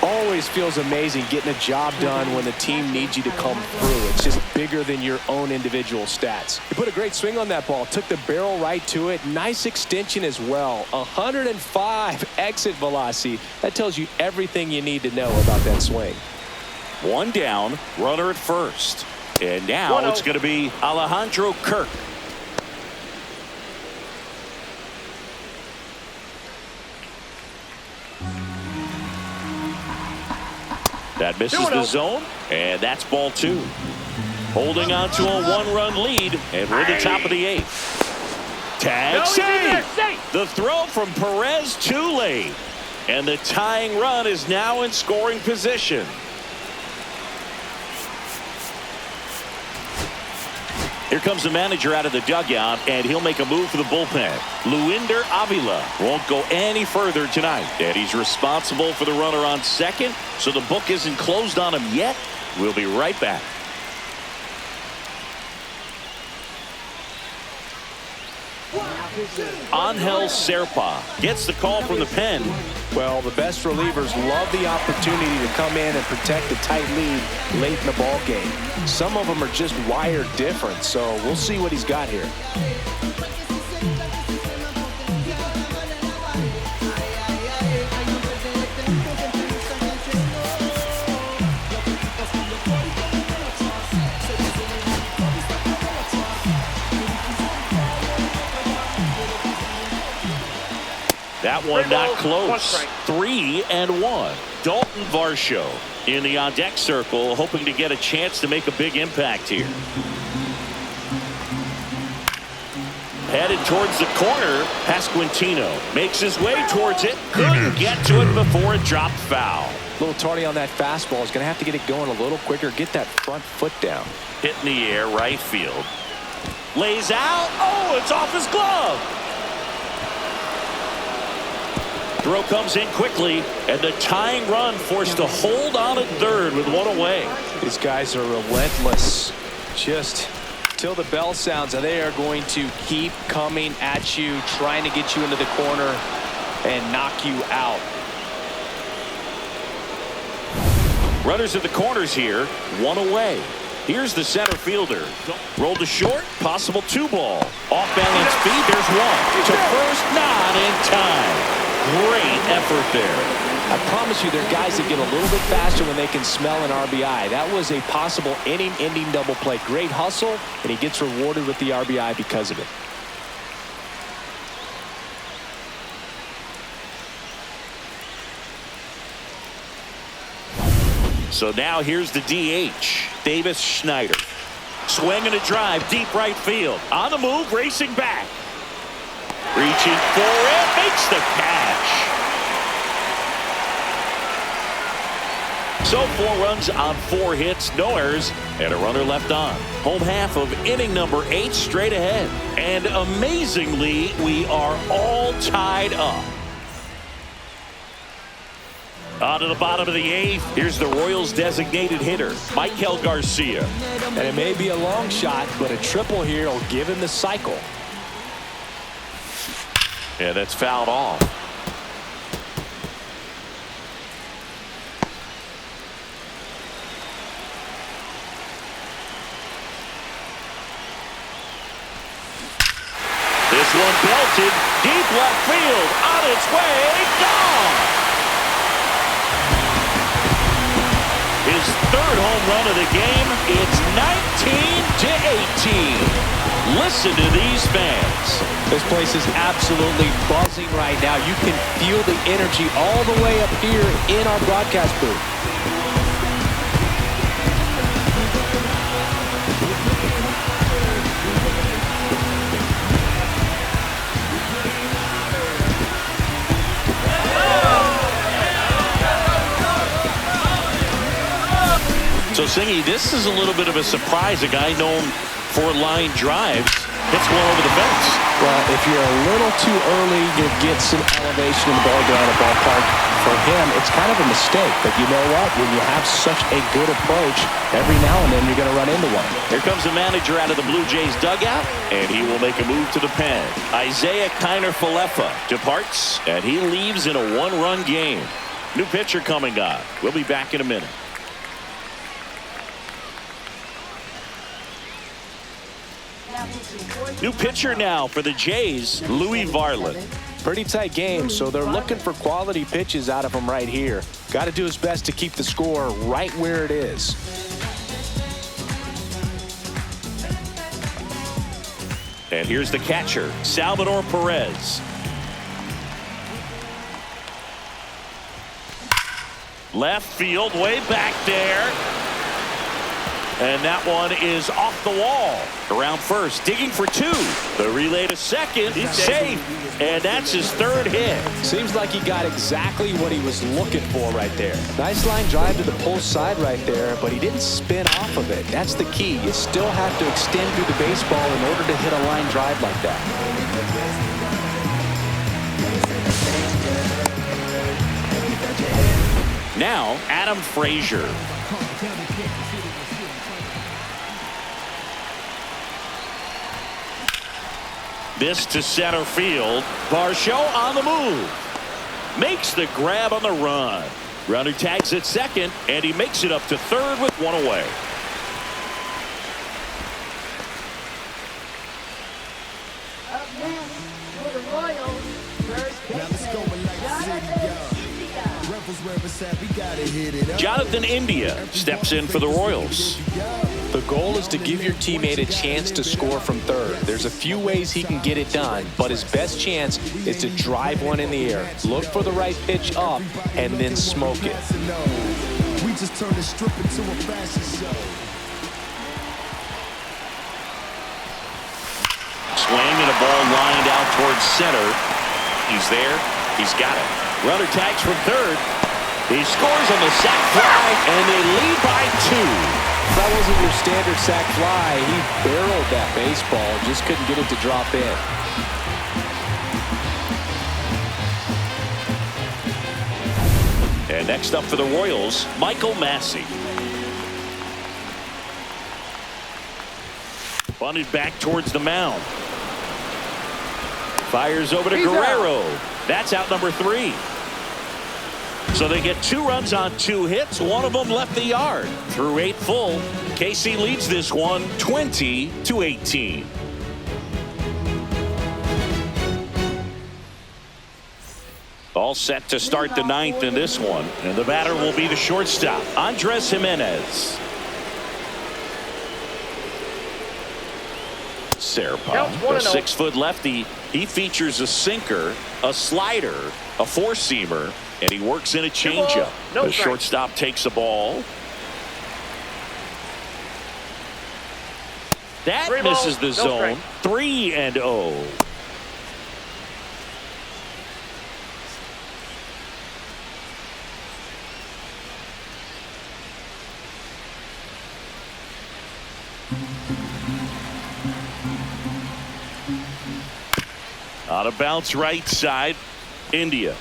Always feels amazing getting a job done when the team needs you to come through. It's just bigger than your own individual stats. You put a great swing on that ball. Took the barrel right to it. Nice extension as well. 105 exit velocity. That tells you everything you need to know about that swing. One down, runner at first. And now 1-0. it's going to be Alejandro Kirk. That misses the zone, and that's ball 2. Holding on to a 1-run lead, and we're at the top of the 8th. Tag save! The throw from Perez too late. And the tying run is now in scoring position. Here comes the manager out of the dugout, and he'll make a move for the bullpen. Luinder Avila won't go any further tonight, and he's responsible for the runner on second, so the book isn't closed on him yet. We'll be right back. Angel Serpa gets the call from the pen. Well, the best relievers love the opportunity to come in and protect a tight lead late in the ball game. Some of them are just wired different, so we'll see what he's got here. That one not close. 3-1. Dalton Varsho in the on-deck circle, hoping to get a chance to make a big impact here. Headed towards the corner. Pasquantino makes his way towards it. Couldn't get to it before it dropped foul. A little tardy on that fastball. He's going to have to get it going a little quicker. Get that front foot down. Hit in the air, right field. Lays out. Oh, it's off his glove. Throw comes in quickly, and the tying run forced to hold on at third with one away. These guys are relentless. Just till the bell sounds, they are going to keep coming at you, trying to get you into the corner and knock you out. Runners at the corners here, one away. Here's the center fielder. Rolled to short, possible 2-ball. Off balance feed, there's one. To first, not in time. Great effort there. I promise you, there are guys that get a little bit faster when they can smell an RBI. That was a possible inning-ending double play. Great hustle, and he gets rewarded with the RBI because of it. So now here's the DH, Davis Schneider. Swing and a drive, deep right field. On the move, racing back. Reaching for it, makes the catch. So 4 runs on 4 hits, no errors, and a runner left on. Home half of inning number 8 straight ahead. And amazingly, we are all tied up. On to the bottom of the 8th. Here's the Royals' designated hitter, Michael Garcia. And it may be a long shot, but a triple here will give him the cycle. And that's fouled off. This one belted deep left field, on its way, gone. His 3rd home run of the game. It's 19-18. Listen to these fans. This place is absolutely buzzing right now. You can feel the energy all the way up here in our broadcast booth. So, Singy, this is a little bit of a surprise. A guy known for line drives hits one over the fence. Well, if you're a little too early, you get some elevation in the ball down the ballpark. For him, it's kind of a mistake. But you know what? When you have such a good approach, every now and then you're going to run into one. Here comes the manager out of the Blue Jays dugout, and he will make a move to the pen. Isaiah Kiner-Falefa departs, and he leaves in a one-run game. New pitcher coming on. We'll be back in a minute. New pitcher now for the Jays, Louis Varland. Pretty tight game, so they're looking for quality pitches out of him right here. Got to do his best to keep the score right where it is. And here's the catcher, Salvador Perez. Left field, way back there. And that one is off the wall. Around first, digging for two. The relay to second, safe. And that's his third hit. Seems like he got exactly what he was looking for right there. Nice line drive to the pull side right there, but he didn't spin off of it. That's the key. You still have to extend through the baseball in order to hit a line drive like that. Now, Adam Frazier. This to center field. Varsho on the move. Makes the grab on the run. Runner tags at second, and he makes it up to third with one away. Up next for the Royals, first baseman, Jonathan India steps in for the Royals. The goal is to give your teammate a chance to score from third. There's a few ways he can get it done, but his best chance is to drive one in the air. Look for the right pitch up and then smoke it. We just turned the strip into a fashion show. Swing and a ball lined out towards center. He's there. He's got it. Runner tags from third. He scores on the sac fly, and they lead by 2. That wasn't your standard sac fly. He barreled that baseball, just couldn't get it to drop in. And next up for the Royals, Michael Massey. Bunted back towards the mound. Fires over to Guerrero. That's out number 3. So they get 2 runs on 2 hits. One of them left the yard. Through 8 full, KC leads this one 20-18. All set to start the 9th in this one. And the batter will be the shortstop, Andres Jimenez. Serpa, a 6-foot lefty. He features a sinker, a slider, a 4-seamer, and he works in a changeup. The shortstop takes the ball. That misses the zone. 3-0. On a bounce right side, India.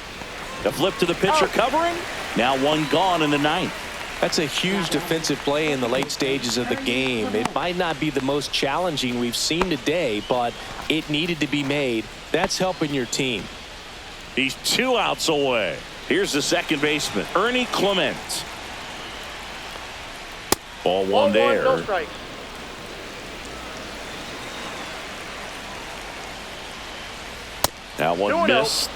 The flip to the pitcher covering. Now 1 gone in the 9th. That's a huge defensive play in the late stages of the game. It might not be the most challenging we've seen today, but it needed to be made. That's helping your team. He's 2 outs away. Here's the second baseman, Ernie Clement. Ball 1 there. No strikes. That one missed.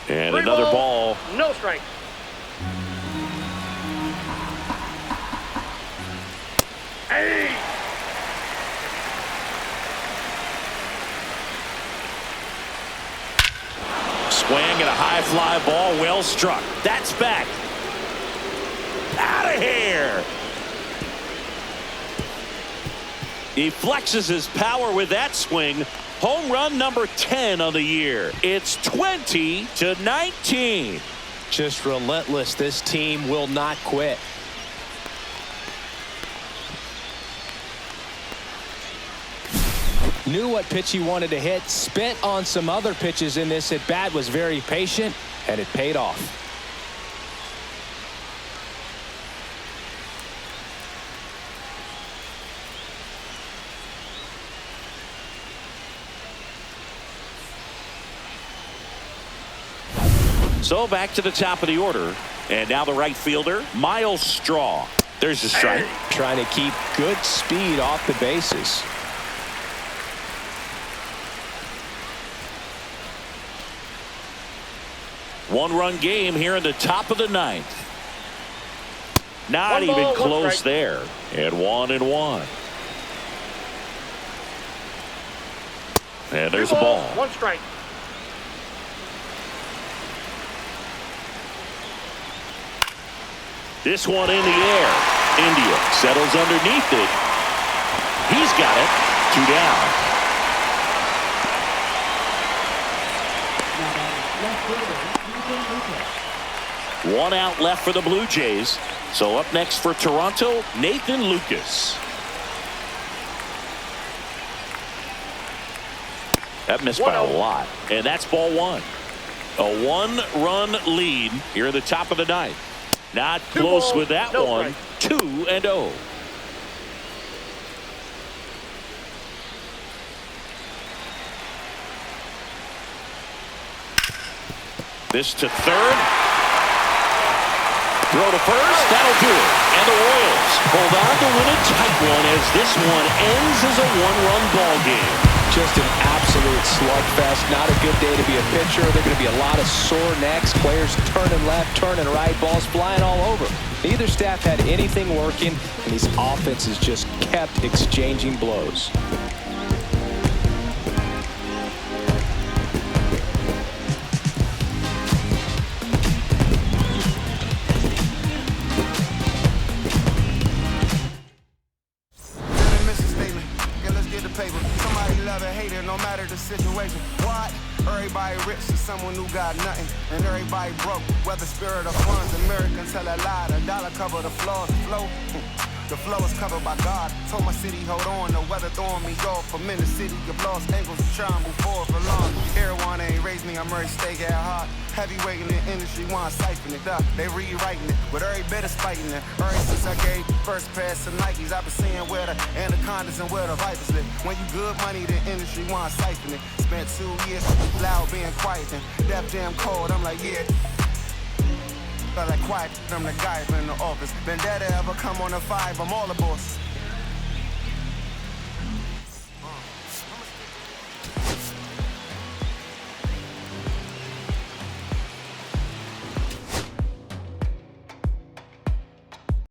And another ball. No strikes. Hey! Swing and a high fly ball, well struck. That's back. Out of here. He flexes his power with that swing. Home run number 10 on the year. It's 20-19. Just relentless. This team will not quit. Knew what pitch he wanted to hit, spent on some other pitches in this at bat, was very patient, and it paid off. So back to the top of the order, and now the right fielder, Miles Straw. There's the strike. Trying to keep good speed off the bases. One-run game here in the top of the ninth. Not even close there. And 1-1. And there's a ball. One strike. This one in the air. India settles underneath it. He's got it. 2 down. One out left for the Blue Jays. So up next for Toronto, Nathan Lucas. That missed by a lot. And that's ball one. A 1-run lead here at the top of the ninth. Not close with that one. 2-0. This to third. Throw to first. That'll do it. And the Royals hold on to win a tight one as this one ends as a 1-run ball game. Just an absolute slugfest. Not a good day to be a pitcher. There are going to be a lot of sore necks. Players turning left, turning right, balls flying all over. Neither staff had anything working, and these offenses just kept exchanging blows. Situation. What? Everybody rich to someone who got nothing, and everybody broke. Whether spirit or funds, Americans tell a lie. The dollar cover the flaws, the flow. The flow is covered by God. Told my city, hold on. The weather throwing me off. I'm in the city of lost angles, trying to move forward for long. Everyone ain't raised me. I'm ready to stay at heart. Heavyweight in the industry, want to siphon it up. They rewriting it, but every bit is fighting it. Ever since I gave first pass to Nikes, I've been seeing where the anacondas and where the vipers live. When you good money, the industry want to siphon it. Spent 2 years loud being quiet and that damn cold. I'm like, yeah. But like quiet, I'm the guy in the office. Vendetta ever come on a 5, I'm all the boss.